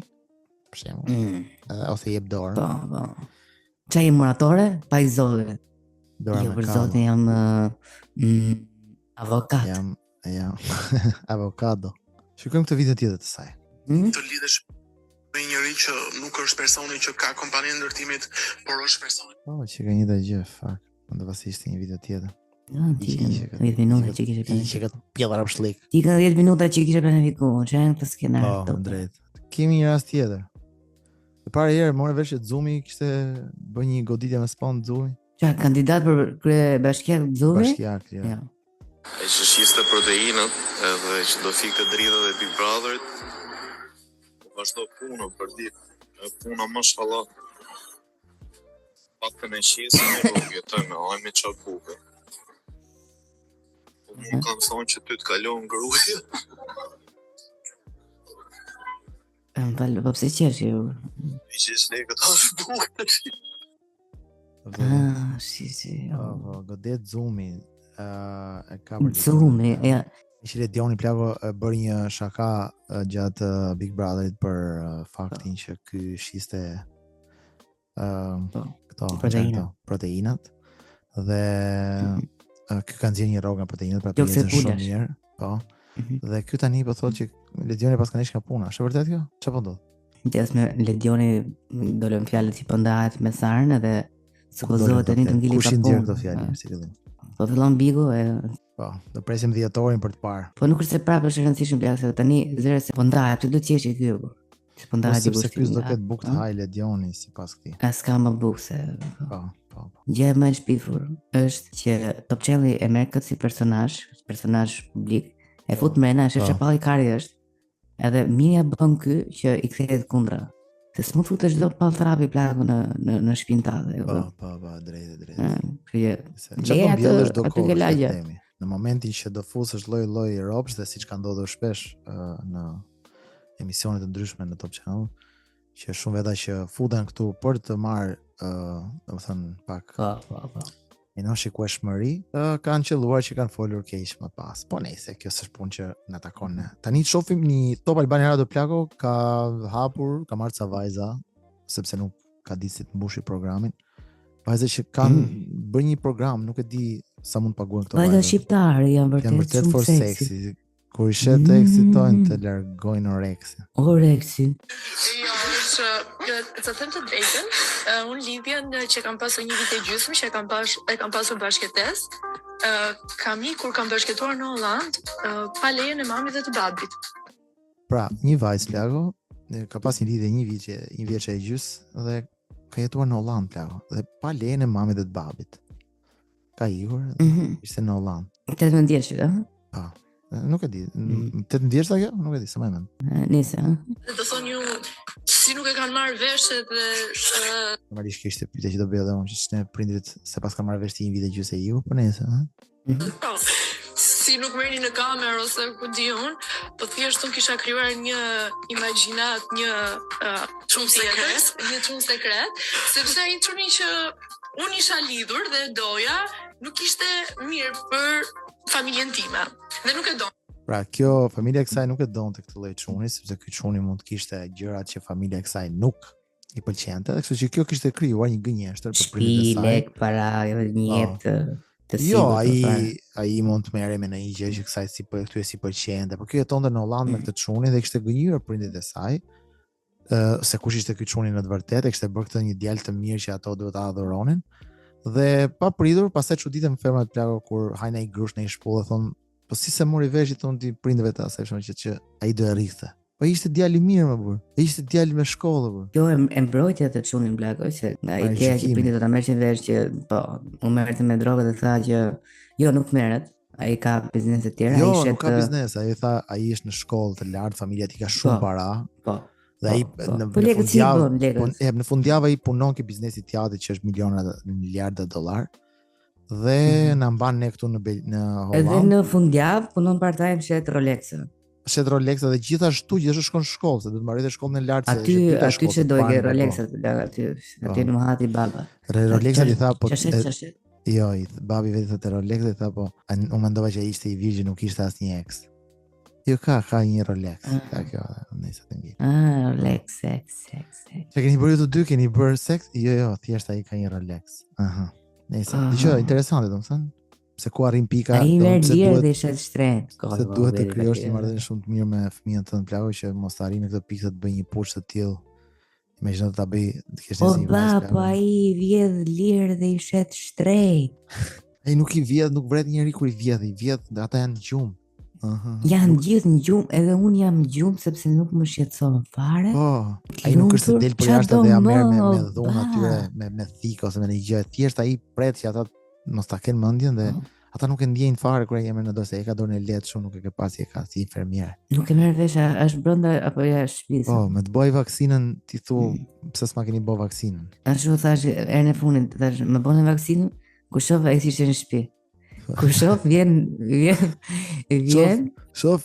për shembull. Ose i jep dorën. Po. Çaj muratore, pa i zove. Dorën me për zotin jam avokat. Jam avokado. Shikojmë këtë video tjetër të saj. Të lidhesh me një njeri që nuk është personi që ka kompaninë ndërtimit, por është personi. Po, që ka një gjë, fakt. Mund të pasi ishte një video tjetër. Jo, ti ke 10 minuta që kishe planifikuar. Që ka pjellë rapshlik. Ti ka 10 minuta që kishe planifikuar, që janë këtë skenar. Po, drejt. Kemi një rast tjetër. E para herë morë vesh që Xumi kishte bën një goditje me spon Xumi. Qa, kandidat për krye bashkiak Xumi? Bashkiak, ja. E që shiste proteinët edhe që do fikë të drita dhe Big Brotherit, vazhdo punë për ditë, puna më shfalla, patë në qesë në rrugë, jetoj me ajme qa buke. Po më kanë thonë që ty të kalohën gruja. Po pse qesh ju? I qesh ne këtë ashtë buke. Si. Godet Xumi. E ka Xumi, ja. Ishi Ledioni plago bërë një shaka gjatë Big Brotherit për faktin që ky shiste proteinat dhe ky ka nxjerrë një rrogë nga proteinat për të jetën shumë mirë. Po. Dhe ky tani po thotë që Ledioni pas kanë ish ka puna. Është vërtet kjo? Çfarë po ndodh? Gjas me Ledioni dolën fjalët që po ndahet me Sarën edhe supozohet tani të ngili ka punë. Kush i nxjerr këto fjalë si fillim? Po fillon Bigu e po, do presim dhjetorin për të parë. Po nuk është se prapë është e rëndësishme plak se tani zëre se po ndahet, ti do të qesh ky. Se po ndahet sepse ky do ketë bukë të haj Ledioni sipas këtij. As ka më bukë se. Po. Gjë më e shpifur është që Top Chelli e merr këtë si personazh publik, e fut mrena, është çapalli kari është. Edhe mirë bën ky që i kthehet kundra. Se s'mu futesh çdo palltrapi plaku në shtëpinë tande. Po, drejt. Çfarë bën çdo kohë? Në momentin që do fusësh lloj robësh dhe siç ka ndodhur shpesh në emisione të ndryshme në Top Channel, që shumë veta që futen këtu për të marrë, domethënë pak. Po. Në shikueshmëri, kanë qelluar që kanë folur keq më pas. Po nejse, kjo s'është punë që na takon ne. Tani shohim një Top Albania Radio Plako ka hapur, ka marrë ca vajza, sepse nuk ka ditë si të mbushi programin. Vajza që kanë bërë një program, nuk e di sa mund të paguajnë këto vajza. Vajza shqiptare janë vërtet for seksi. Kur i shet të eksitojnë të largojnë oreksin. Oreksin. Jo, të them të drejtën, unë lidhjen që kam pasur një vit e gjysmë, që e kam pasur bashkëtesë, kam ikur kam bashkëtuar në Holland pa lejen e mamit dhe të babit. Pra, një vajzë plago, ka pas një lidhje një vjeç e gjys dhe ka jetuar në Holland plago dhe pa lejen e mamit dhe të babit. Ka ikur, ishte në Holland. 18 vjeç, ëh? Po. Nuk e di. 18 vjeç kjo? Nuk e di, s'më mend. Nëse, Do thonë ju si nuk e kanë marrë vesh edhe Normalisht kjo ishte pyetja që do bëja edhe unë, që ne prindrit se pas ka marrë vesh ti një vit e gjysë e ju, po nëse, si nuk merrni në kamerë ose ku di unë, po thjesht unë kisha krijuar një imagjinat, një çum sekret, sepse ai çuni që unë isha lidhur dhe doja, nuk ishte mirë për familjen time. Dhe nuk e do. Pra, kjo familja e kësaj nuk e donte këtë lloj çuni, sepse ky çuni mund të kishte gjërat që familja e kësaj nuk i pëlqente, dhe kështu që kjo kishte krijuar një gënjeshtër për prindërit e saj. Lek para një jetë të Jo, ai mund të merrej me një gjë që kësaj si pëlqente, por ky jetonte në Holland me këtë çuni dhe kishte gënjur prindit e saj, se kush ishte ky çuni në të vërtetë, kishte bërë këtë një djalë të mirë që ato duhet ta adhuronin. Dhe pa pritur, pastaj çuditem fermat plago kur hajnë ai grush në një shkollë dhe thon, po si se mori vesh i thon ti prindëve të asaj që ai do e rrihte. Po ishte djalë i mirë më burr. Ishte djalë me shkollë burr. Kjo e mbrojtja të çunin plago që ai ideja që prindit do ta merreshin vesh që po, u merrte me drogë dhe tha që jo nuk merret. Ai ka biznese të tjera, ai shet. Jo, nuk ka biznes, ai tha ai është në shkollë të lartë, familja e tij ka shumë para. Po. Dhe ai në fundjavë ai punon ke biznesi i teatrit që është miliarda dollar. Dhe na mban ne këtu në Holland. Edhe në fundjavë punon part-time shet Rolex. Shet Rolex dhe gjithashtu shkon në shkollë, se do të mbarojë shkollën e lartë se aty që do i Rolex aty në hati baba. Rolex i tha po. Jo, babi vetë thotë Rolex dhe tha po, unë mendova që ai ishte i virgjin, nuk kishte asnjë ex. Jo, ka një Rolex. Ka kjo, nëse të ngjit. Rolex, sex. Çe keni bërë të dy, keni bërë seks? Jo, thjesht ai ka një Rolex. Aha. Nëse, dëgjoj, interesante domethënë, se ku arrin pika, ai merr lirë dhe shet shtrenjtë. Se duhet të krijosh një marrëdhënie shumë të mirë me fëmijën tënd plago që mos të arrin në këtë pikë të bëj një pushë të tillë. Imagjino ta bëj të kesh një zgjidhje. Po ai vjedh lirë dhe i shet shtrejt. Ai nuk i vjedh, nuk vret njëri kur i vjedh, ata janë gjumë. Janë gjithë në gjumë, edhe unë jam në gjumë sepse nuk më shqetëson fare. Po, ai nuk është se del për jashtë dhe ja merr me dhunë atyre, me thikë ose me një gjë. Thjesht ai pret që ata mos ta kenë mendjen dhe ata nuk e ndjejnë fare kur ai jemi në dorë, e ka dorën e lehtë shumë, nuk e ka pasi e ka si infermier. Nuk e merr vesh, është brenda apo jashtë shtëpisë. Po, me të bëj vaksinën, ti thu pse s'ma keni bë vaksinën. Ashtu thash erën e fundit, thash më bënë vaksinën, kur shoh ai ishte në shtëpi. Kur shoh vjen. Shoh,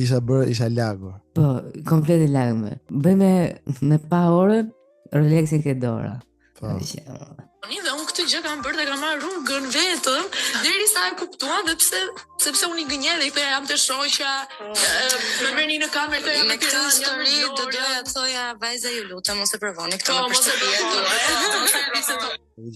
isha lagur. Po, komplet e lagur. Bëjmë me pa orën, Rolexin ke dora. Po. Dhe unë këtë gjë kam bërë dhe kam marrë rrugën vetëm derisa e kuptuan dhe sepse unë i gënjej dhe i thoya jam të shoqja, më merrni në kamerë të me këtë histori do doja të thoja vajza ju lutem mos e provoni këtë në shtëpi.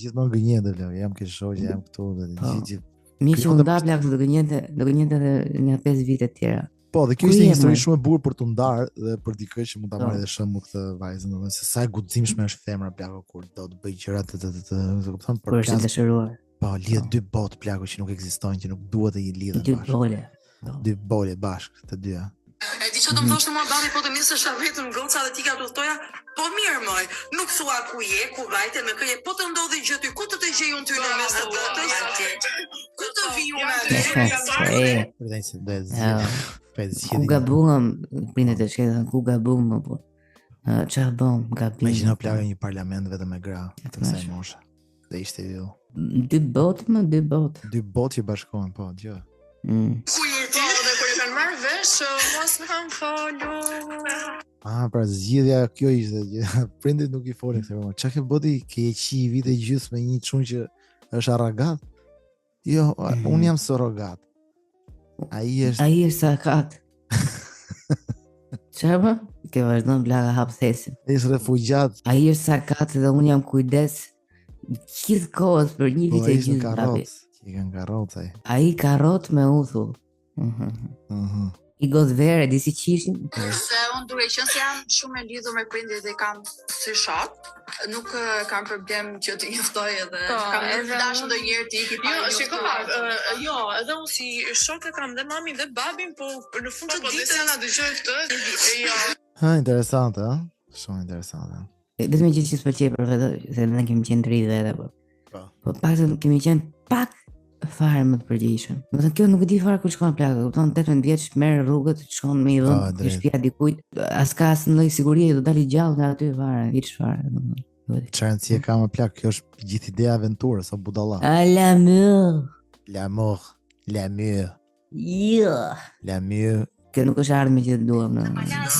Gjithmonë gënjej dhe jam ke shoqja, jam këtu dhe gjithë. Miqë u nda plak do gënjente edhe në 5 vite të tjera. Po, dhe kjo ishte një histori shumë e bukur për të ndarë dhe për dikë që mund ta marrë edhe shembull këtë vajzën, domethënë se sa e guximshme është femra plako kur do të bëj gjëra të kupton për të dëshiruar. Po, lidh dy botë plako që nuk ekzistojnë, që nuk duhet të i lidhen bashkë. Dy bole bashkë të dyja. E di që do më thoshtë mua babi, po të nisë është vetëm goca dhe ti ka të thoja, po mirë moj, nuk thua ku je, ku vajte me këje, po të ndodhi gjë ty, ku të të gjej unë ty në mes të botës, ku të vi unë ku gabungëm, prindet e shketën, ku gabungëm, po, qa bëm, gabim. Imagjino plagë një parlament vetëm me gra, të kësaj moshe, dhe ishte ju. Dy botë. Dy botë që bashkohen, po, gjë. Ku je ti? Dhe kur e kanë marrë vesh, mos më kanë folur. Pra zgjidhja kjo ishte, prindit nuk i folin këtë përma. Qa ke bëti, ke qi i vite gjysë me një çun që është arrogat? Jo, unë jam surrogat. Ai është sakat. Çfarë? Ke vazhdon blaga hap thesin. Ai është refugjat. Ai është sakat dhe unë jam kujdes gjithë kohës për një vit e gjysmë babi. I kanë karrot ai. Ai karrot me uthull. I godh verë, di si qishin. Se unë duke qenë se jam shumë e lidhur me prindrit dhe kam si shok, nuk kam problem që të njoftoj edhe kam dashur ndonjëherë të iki pa. Jo, edhe unë si shok e kam dhe mamin dhe babin, po në fund të ditës na dëgjoj këtë. Jo. Ha, interesante, ha? Shumë interesante. Vetëm që s'pëlqej për vetë, se ne kemi qenë të ri dhe edhe po. Po pak se kemi qenë pak fare më të përgjegjshëm. Do të thënë kjo nuk e di fare ku shkon plaka, kupton 18 vjeç merr rrugët, shkon me i dhën në shtëpia dikujt, as ka as ndonjë sigurie do dalë gjallë nga aty fare, hiç fare, domethënë. Çfarë rëndësie ka më plak, kjo është gjithë ideja aventurës o budalla. L'amour. L'amour. Jo. L'amour. Kjo nuk është ardhmë që duam në.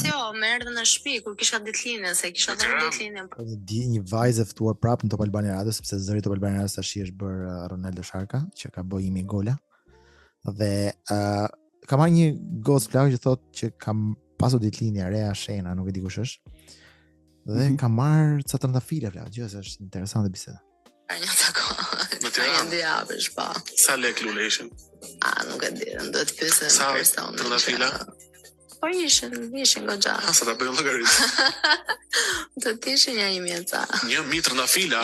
Jo, më erdhi në shtëpi kur kisha ditëlindje, se kisha dhënë ditëlindjen. Një vajzë e ftuar prapë në Top Albania Radio, sepse zëri Top Albania Radio tash është bër Ronaldo Sharka, që ka bëj imi gola. Dhe ka marrë një gocë plak që thotë që kam pasur ditëlindje Rea Shena, nuk e di kush është. Dhe ka marrë ca trëndafile plak, gjë se është interesante biseda. Një takon. Në të japësh, pa. Sa lek luleshin? Nuk e di, do të pyesë sa person. Sa trëndafila? Po ishin goxha. Sa ta bëjnë llogaritë? Do të ishin një 1000 ca. 1000 trëndafila?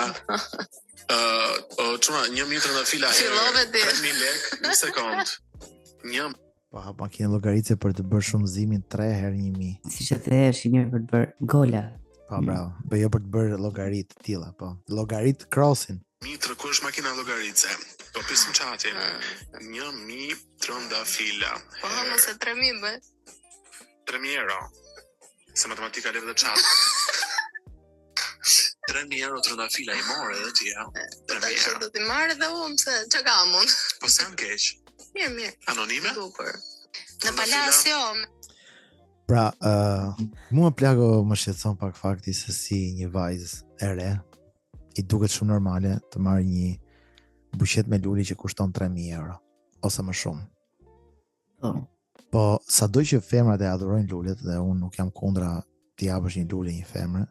Çuna 1000 trëndafila. Fillove ti. 3000 lek në sekond. Një Po makinë llogaritse për të bërë shumëzimin 3 herë 1000. Siç e the, është mirë për të bërë gola. Po bravo. Po jo për të bërë llogaritë të tilla, po. Llogarit crossin. Mitër, ku është makina llogaritse? Po pisim çati. 1000 trëndafila. Po mos e 3000 bë. 3.000 euro. Se matematika levë dhe qatë. 3.000 euro trëndafila i morë edhe ti, ja? 3.000 euro. Do t'i marrë edhe unë, se që ka mund. Po se në keq? Mirë. Anonime? Duper. Në palasjo. Pra, mua plako më shqetëson pak fakti se si një vajzë e re i duket shumë normale të marrë një buqet me luli që kushton 3.000 euro, ose më shumë. Po, sado që femrat e adhurojnë lulet, dhe unë nuk jam kundra t'i japësh një lule një femre,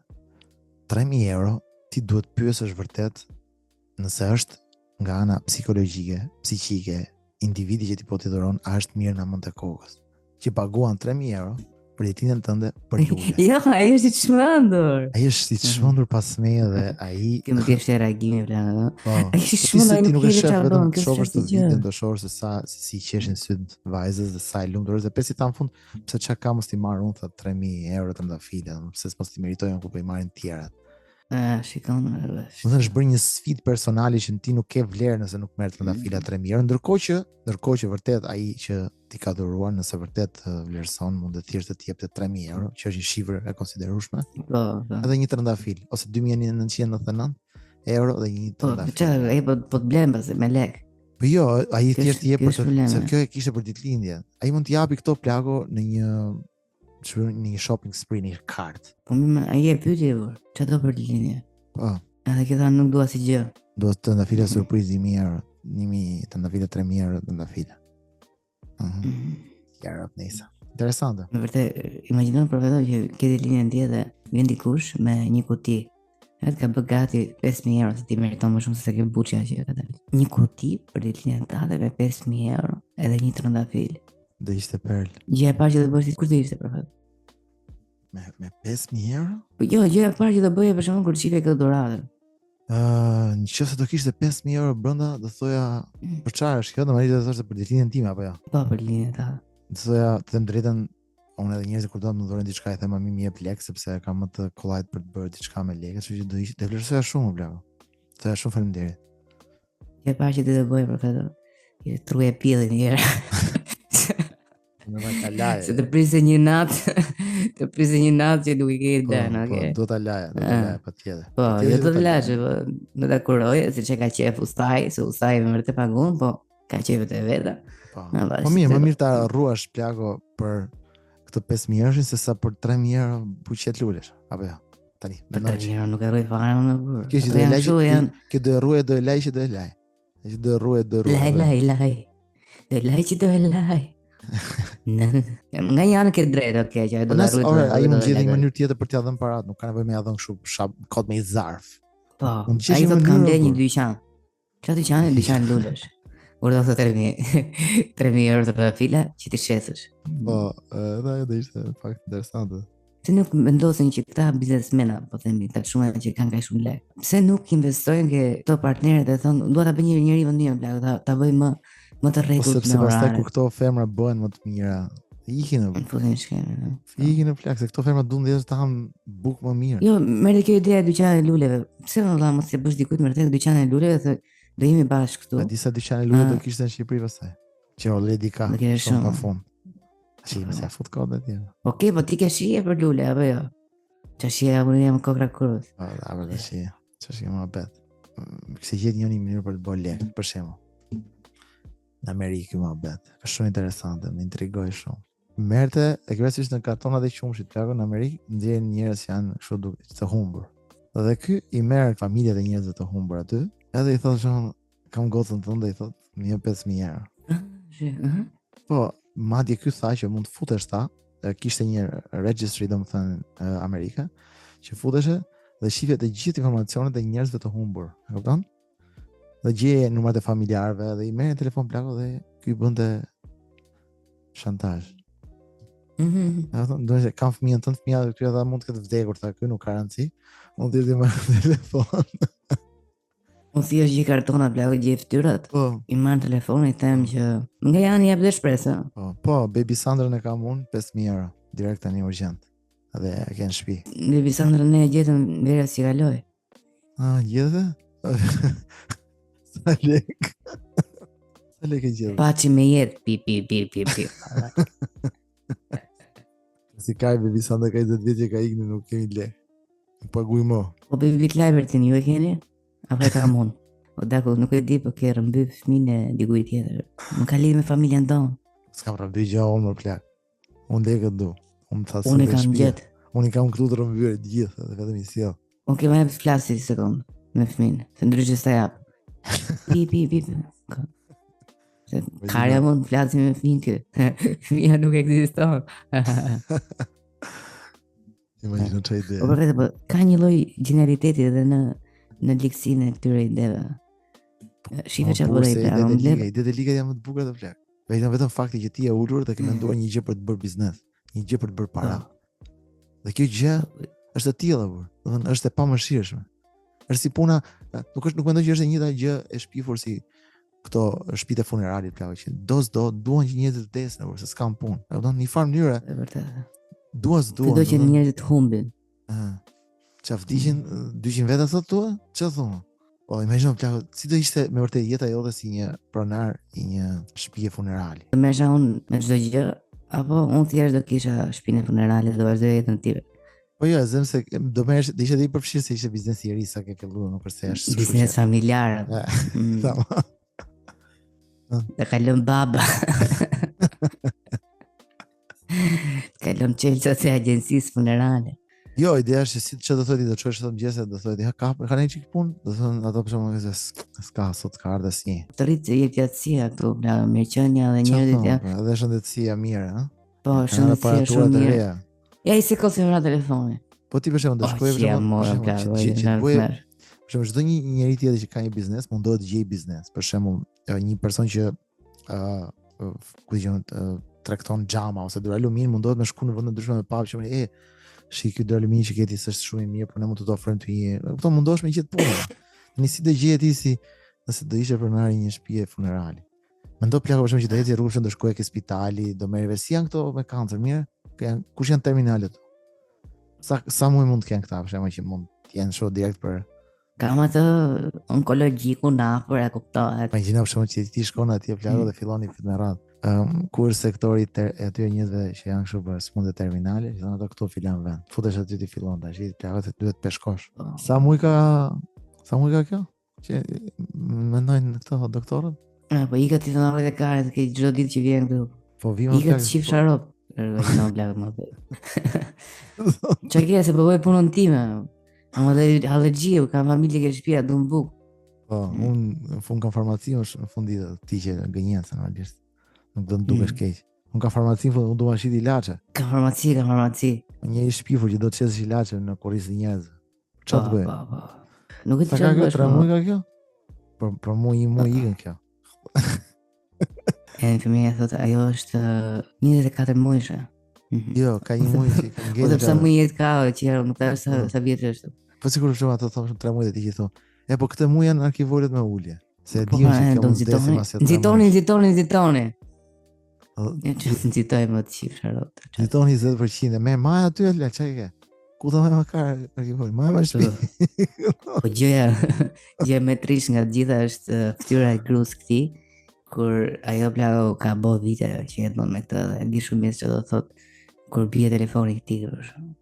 3.000 euro ti duhet pyesësh vërtet nëse është nga ana psikologjike, psiqike, individi që ti po t'i dhuron, a është mirë në mend të kokës. Që paguan 3.000 euro për ditëlindjen tënde për lule. Jo, ai është i çmendur. Ai është i çmendur pas meje dhe ai Ti nuk ke reagime plan, po. Ai është shumë ti nuk e shef vetëm shohësh të gjë. vitin, do shohësh se sa si qeshin syt vajzës dhe sa e lumtur është, dhe pesi ta në fund, pse çka ka mos ti marr unë thot 3.000 euro trëndafila, pse s'mos ti meritojnë ku po i marrin të tjerat. Shikon. Do të është bërë një sfidë personale që ti nuk ke vlerë nëse nuk merr trëndafila 3.000 euro, ndërkohë që vërtet ai që ti ka dhuruar nëse vërtet vlerëson mund të thjesht të jepte 3.000 euro, që është një shifër e konsiderueshme. Po. Edhe një trëndafil ose 2.999 euro dhe një trëndafil. Po, çfarë ai po të blen pas me lek. Po jo, ai thjesht jep për se kjo e kishte për ditëlindje. Ai mund t'i japi këto plako në një shopping spree, një kart. Po ai e pyeti vor, çfarë do për ditëlindje? Po. Edhe që tha nuk dua si gjë. Do të trëndafila surprizë 1.000 euro, 1.000 trëndafila 3.000 euro trëndafila. Jarë nisa. Interesante. Në vërtet, imagjino për vetë që ke ditëlindjen tjetër, vjen dikush me një kuti. Edhe ka bë gati 5.000 euro, se ti meriton më shumë se ke buçja që ka dalë. Një kuti për ditëlindjen tënde me 5.000 euro, edhe një trëndafil. Do ishte perl. Gjë e parë që do bësh kur do ishte për fat? Me 5.000 euro? Po jo, gjë e parë që do bëje për shembull kur çife këtë dhuratë. Nëse do kishte 5.000 euro brenda, do thoja për çfarë është kjo, domethënë do thoshte për ditëlindjen time apo jo? Po, për ditëlindjen ta. Do thoja, të them drejtën, unë edhe njerëzit kur do të më dhurojnë diçka i them mami më jep lek sepse kam më të kollajt për të bërë diçka me lekë, kështu që do ishte të vlerësoja shumë blaq. Thoya shumë faleminderit. Gjë e parë që do bëje për këtë, i truje pillin një herë. Se të prisë një natë që nuk i ke dënë, okay. Po, do ta laja patjetër. Po, jo do të laje, po, në ta kuroje, siç e ka qef ustaj, se ustaj me vërtet pagun, po ka qefet e veta. Po. Po më mirë ta rruash plako për këtë 5.000 euro se sa për 3.000 euro buqet lulesh, apo jo? Tani, për 3.000 euro nuk e rroj fare unë kur. Kjo do e laj që do e laj. Që do e rruaj. Laj. Nga një anë ke drejtë, okay, që ai do ta rrujë. Ai mund të gjejë një mënyrë tjetër për t'ia dhënë parat, nuk ka nevojë me ia dhënë kështu kod me zarf. Po, ai do të kam bler një dyqan. Çfarë dyqani? Dyqan lulesh. Kur do të 3.000 euro të fila që ti shesësh. Po, edhe ajo do ishte fakt interesante. Se nuk mendosin që këta biznesmena, po themi, këta shumë që kanë kaq shumë lek. Pse nuk investojnë ke këto partnerët e thonë, dua ta bëj një njeri vendim plak, ta bëj më të rregullt me orare. Sepse pastaj kur këto femra bëhen më të mira, ikin në ikin në plak, se këto ferma duan dhe të hanë bukë më mirë. Jo, merrte kjo ideja e dyqanit e luleve. Pse valla mos e bësh dikujt me vërtet dyqanin e luleve se do jemi bashkë këtu. Disa dyqane lule do kishte në Shqipëri pastaj. Që o ledi ka shumë pa fund. Shi më sa fut kod aty. Okej, po ti ke shije për lule apo jo? Çashia apo jam kokra kurrës. Apo tash. Çashia më bet. Kse gjet një mënyrë për të bërë lek, për shembull. Në Amerikë më bet. Është shumë interesante, më intrigoi shumë. Merte, e kryesisht në kartonat e qumshit plako në Amerikë, ndjen njerëz që janë kështu duke të humbur. Dhe ky i merr familjet e njerëzve të humbur aty, edhe i thotë shumë, kam gocën tënde, i thotë, më jep 5.000 euro. Po, madje ky tha që mund të futesh ta, kishte një registry domethënë Amerika, që futeshe dhe shifje të gjithë informacionet e njerëzve të humbur, e kupton? Dhe gjeje numrat e familjarëve dhe i merrte telefon plako dhe ky bënte shantazh. Do të kam fëmijën tënd, fëmia këtu edhe mund të ketë vdekur, tha ky nuk ka rëndësi. Mund të marr telefon. Unë thjesht gjej kartona plako, gjej fytyrat. I marr telefonin, i them që nga janë jep dhe shpresë. Po, Baby Sandrën e kam unë 5.000 euro, direkt tani urgjent. Dhe e ke në shtëpi. Baby Sandrën e gjetëm vera si kaloi. Gjete? Sa lek. Sa lek e gjetëm. Paçi me jetë, pi. Si ka Baby Sandra ka 10 vjet që ka ikën, nuk kemi lek. Paguaj më. Po Baby Clivertin ju e keni? Apo e kam unë? O dako, nuk e di, po ke rëmby fëmijën e dikujt tjetër. Më ka lidhë me familjen tonë. S'kam rëmby gjë unë më plak. Unë lekët du. Unë i kam gjetë. Unë i kam këtu të rëmbyrë të gjithë, dhe vetëm i sjell. Unë ke më jep flasi si sekond me fëmijën, se ndryshe s'ta jap. Pi. Se karja mund të flasi me fëmijën kë. Fëmija nuk ekziston. Imagjino çaj ide. Po vërtet, po ka një lloj genialiteti edhe në ligësinë e këtyre ideve. Shife çfarë bëre ide. Idetë e ligës janë më të bukura të plak. Vetëm fakti që ti je ulur dhe ke menduar një gjë për të bërë biznes, një gjë për të bërë para. Dhe kjo gjë është e tilla, domethënë është e pamëshirshme. Është si puna, nuk mendoj që është e njëjta gjë e shpifur si këto shtëpitë funeralit plak që duan që njerëzit të vdesin, se s'kan punë. Do në një farë mënyrë. Është vërtet. Duan. Do që njerëzit të humbin. Qa vdiqin 200 veta thot tua? Qa thonë? Po, imagjino plak, si do ishte me vërtet jeta jote si një pronar i një shtëpie funerali. Do merresha unë me çdo gjë, apo unë thjesht do kisha shtëpinë funerale dhe do vazhdoj jetën time. Po jo, zëm se do merresh, do ishte dhe i përfshirë se ishte biznes i ri sa ke filluar, nuk është se është biznes familjar. Dhe kalon baba. Kalon çelësa se agjencisë funerale. Jo, ideja është si çfarë do thotë do çosh sot mëngjes, do thotë ha ka një çik punë, do thonë ato për shkakun se s'ka sot ka ardhur asnjë. Të rritë jetësia këtu, mirëqenia dhe njerëzit janë. Edhe shëndetësia mirë, ha? Po, shëndetësia shumë mirë. Ja i sekosi nga telefoni. Po ti për shembull do shkoj për shembull çdo një njeri tjetër që ka një biznes, mundohet të gjejë biznes. Për shembull, një person që ku dijon trakton xhama ose dur alumin, mundohet me shku në vende ndryshme me papë që shi ky dur alumin që keti s'është shumë i mirë, por ne mund të të ofrojmë ty. Këto mundohesh me gjithë punën. Nisi do gjeje ti si nëse do ishe pronari një shtëpie funerali. Mendo plako për shembull që do ecë rrugën do shkojë ke spitali, do merr vesh janë këto me kancer, mirë? Kush janë terminalet? Sa muaj mund të kenë këta, për shembull që mund të jenë shoh direkt për kam atë onkologjiku në afër, e kuptohet. Imagjino për shembull që ti shkon atje plako dhe filloni fit me radhë. Kur sektori e atyre njerëzve që janë kështu për smundje terminale, që thonë ato këtu filan vend. Futesh aty ti fillon tash, plako se duhet peshkosh. Sa muaj ka kjo? Që mendojnë këto doktorët? Po ika ti thonë edhe karet që çdo ditë që vjen këtu. Po vjen ika të çif sharop. No plak më bëj. Çka se po bëj punën time. Ama dhe alergji, kam familje që shtëpia do mbuk. Po, unë kam farmaci në fundi ti që gënjencë normalisht. Nuk do të dukesh keq. Unë kam farmaci, unë do ma shit ilaçe. Kam farmaci. Një i shpifur që do të çesësh ilaçe në kurrizë të njerëzve. Çfarë të bëj? Nuk e di çfarë bëj. Për mua një muaj ikën kjo. E fëmija thotë, ajo është 24 muajshe. Jo, ka një muaj që ka ngel. Po sa muaj jetë ka, që nuk ka sa vjetë është. Po sikur shumë ato thonë 3 muaj ti që thonë. Po këtë muaj janë arkivolet me ulje. Se Po, diun që kjo mos desi mas jetë. Nxitoni. Ja që nxitoj më të qif Charlotte. Nxitoni 20%. Me maja aty la çaj ke. Ku do më ka arkivolet? Maja më shpi. Po gjë me trish nga të gjitha është fytyra e gruas këtij, kur ajo plako ka bo vite që jeton me këtë dhe di shumë mirë çfarë do thotë kur bie telefoni këtij për shembull.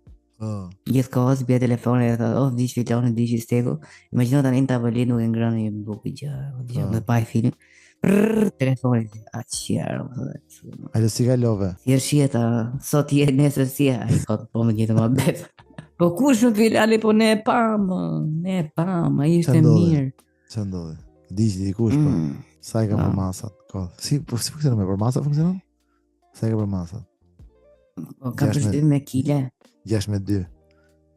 Gjithkohës bie telefoni dhe thotë, diç filoni, diç i steku. Imagjino tani në tavolinë nuk e ngrënë një bukë gjë, me pa film. Telefoni aqjarë. Ajo si kalove. Je shieta, sot je nesër si ai po më gjithë më bet. Po kush në filale po ne e pam, ai ishte mirë. Ç'a ndodhi? Diç dikush po. Sa e ka për masat? Si funksionon me për masat funksionon? Sa e ka për masat? Ka përshtyp me kile. 6-2.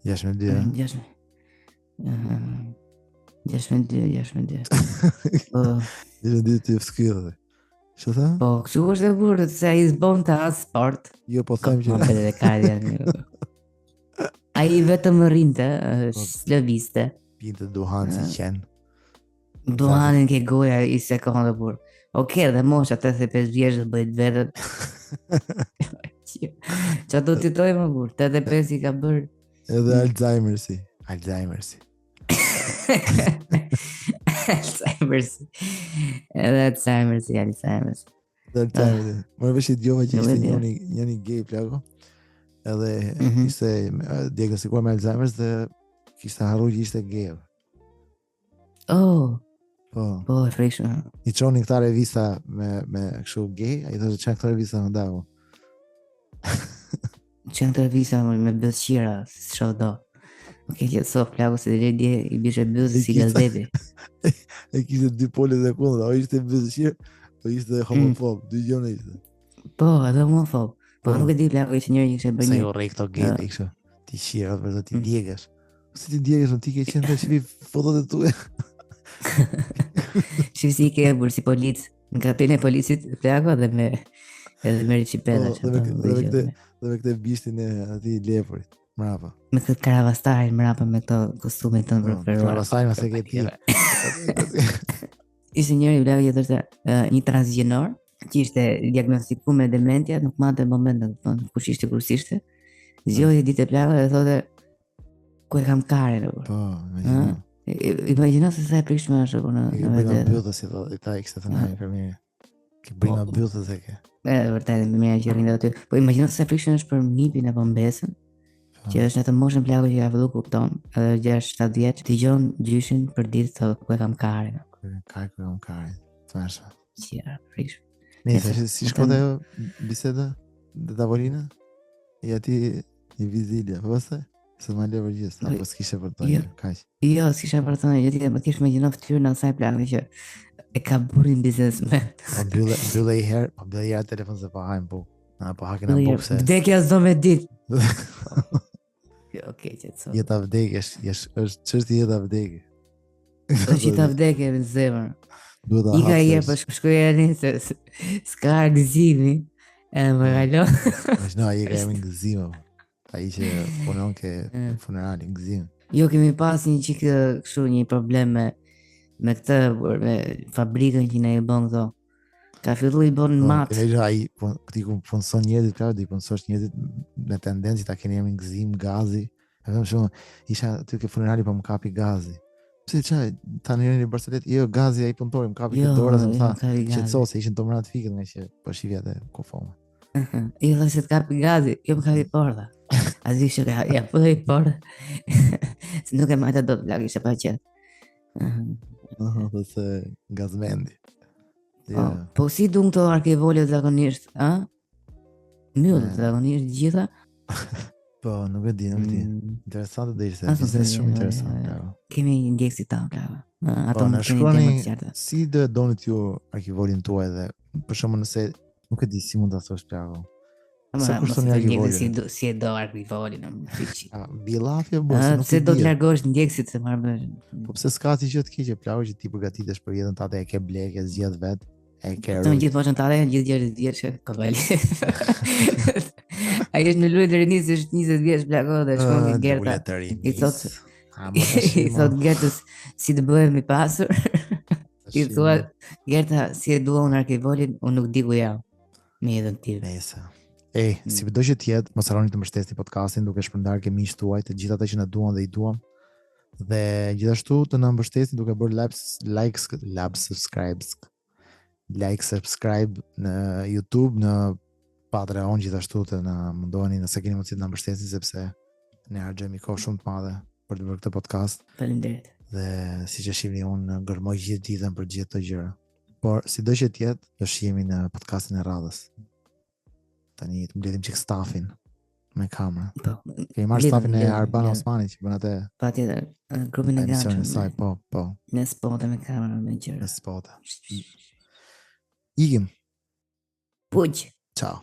6-2. 6-2. Dhe ti fskyllë. Ço tha? Po, kështu është e burrë se ai zbon të as sport. Jo, po them që edhe kardja. Ai vetëm rrinte, lëvizte. Pinte duhan si qen. Duhanin ke goja i sekondë burr. Okej, dhe mosha 85 vjeç do bëhet vetëm. Qa do të tojë më burr, 85 i ka bërë. Edhe Alzheimersi. Më vesh idioma që ishte njëni gay plako. Edhe ishte diagnostikuar me Alzheimer's dhe kishte harruar që ishte gay. Po, e frikshme. I çonin këta revista me kështu gay, ai thoshte çan këta revista më dago. Çan këta revista me bëzqira, si shoh do. Okej, që sof plako se dhe dje i bishe bëzë si gazeti. E kishte dy pole dhe kundra, o ishte bëzqir, o ishte homofob, dy gjone ishte. Po, edhe homofob. Po nuk e di plako ishte njëri që ishte bërë një. Se u rrej këto gay të kështu. Ti shira, për të ti djegash. Si ti djegash, në ti ke qenë të shifi fotot e tue. Shifi si i ke burë si polic. Në kapin e policit plako dhe me ricipeta. Dhe me këte bishtin e ati lepurit. Mrapa. Me këtë karavastarin mrapa me këto kostume të në preferuar. Karavastarin ase ke ti. Ishte njëri plako që thoshte një transgjenor që ishte diagnostikuar me dementia, nuk mante momentin, kush ishte kur ishte. Zgjodhi ditë plako dhe thotë ku e kam Karen. Po, imagjino. Imagjino se sa e prishme është në vetë. Ke bëllë si thotë, ta ekste të nëjë fermiri. Ke bëjnë bëllë se ke. Vërtet, me mira që rrinde aty. Po imagjino se sa e prishme është për nipin e bombesën. Që është në të moshën plako që ka fillu kupton, edhe 6-7 vjeç, dëgjon gjyshin për ditë thotë ku e kam Karen. Ku e kam Karen. Thashë. Qira, prishme. Nëse si shkote ajo biseda dhe tavolina? I ati i vizilja, po se? Se ma le përgjithë, apo s'kishe për të një, kaq? Jo, s'kishe për të një, jo ti më kish me gjino ftyrë në asaj plakë që e ka burin biznesmen. Po mbyllë i herë telefon se pa hajmë po. Po hakin a buk se... Vdekja s'do me dit. Okej, që të so. Jeta vdekje, është qështi jeta vdekje. është jeta vdekje në zemër. I ka je për shkuja një se s'ka gëzimi e më galo. No, i ka jemi në gëzime. A i që punon ke funerali në gëzime. Jo, kemi pas një qikë kështu një problem me këtë, me fabrikën që ne i bon këto. Ka fillu i bon matë. Këti ku punëson njerëzit, kërë, di punësosh njerëzit me tendenci ta keni jemi në gëzim, gazi. E vetëm shumë, isha ty ke funerali për më kapi gazi. Pse çaj, ta njëri në Barcelet, jo gazi ai punëtori, më kapi këtë dorë dhe më tha, qetëso se ishin të mërat fikët nga që po shifja të kofoma. Jo dhe se të kapi gazi, jo më kapi porta. A zi që ka, ja, po dhe i porta. Se nuk e majta do të plak, ishe pa qetë. Dhe se gazmendi. Po si du në këto arkivolet zakonisht, a? Mjëllë zakonisht gjitha? Po, nuk e di. Interesante dhe ishte, biznes shumë interesant. Kemi një ndjekë si ta, plaka. Po, në shkroni, si dhe doni t'ju arkivolin tuaj dhe, për shumë nëse, nuk e di si mund të thosh plako. Se kushton një arkivolin? Si e do arkivolin, në fiqi. Bilafja, bo, se nuk e di. Se do t'largosh ndjekësit se marrë bërë. Po, pse s'ka si që t'ke që plako që ti përgatitesh për jetën tate e ke blek, e zgjedh vet, Të gjithë moshën tale, gjithë gjerë vjeçë, kodvali. Ai është në luajë deri nis është 20 vjeç plako dhe shkon ke Gerta. I thot Gertës si të bëhemi pasur. I thua Gerta si e dua unë arkivolin, unë nuk di ku jam. Me edhe tjetër. Nëse. Si do që të jetë, mos harroni të mbështesni podcastin duke shpërndarë ke miqtë tuaj, të gjithë ata që na duan dhe i duam. Dhe gjithashtu të na mbështesni duke bërë subscribe në YouTube, në Patreon, gjithashtu të na mundoni nëse keni mundësi të na mbështesni sepse ne harxojmë kohë shumë të madhe për të bërë këtë podcast. Faleminderit. Dhe siç e shihni unë gërmoj gjithë ditën për gjithë këto gjëra. Por sido që të jetë, do shihemi në podcastin e radhës. Tani të mbledhim çik stafin me kamerë. Po. Kemi marrë stafin e Arban Osmani që bën atë. Patjetër, grupin e gatshëm. Po. Në spote me kamerë me gjëra. Në spote. Ikim. Puq. Ciao.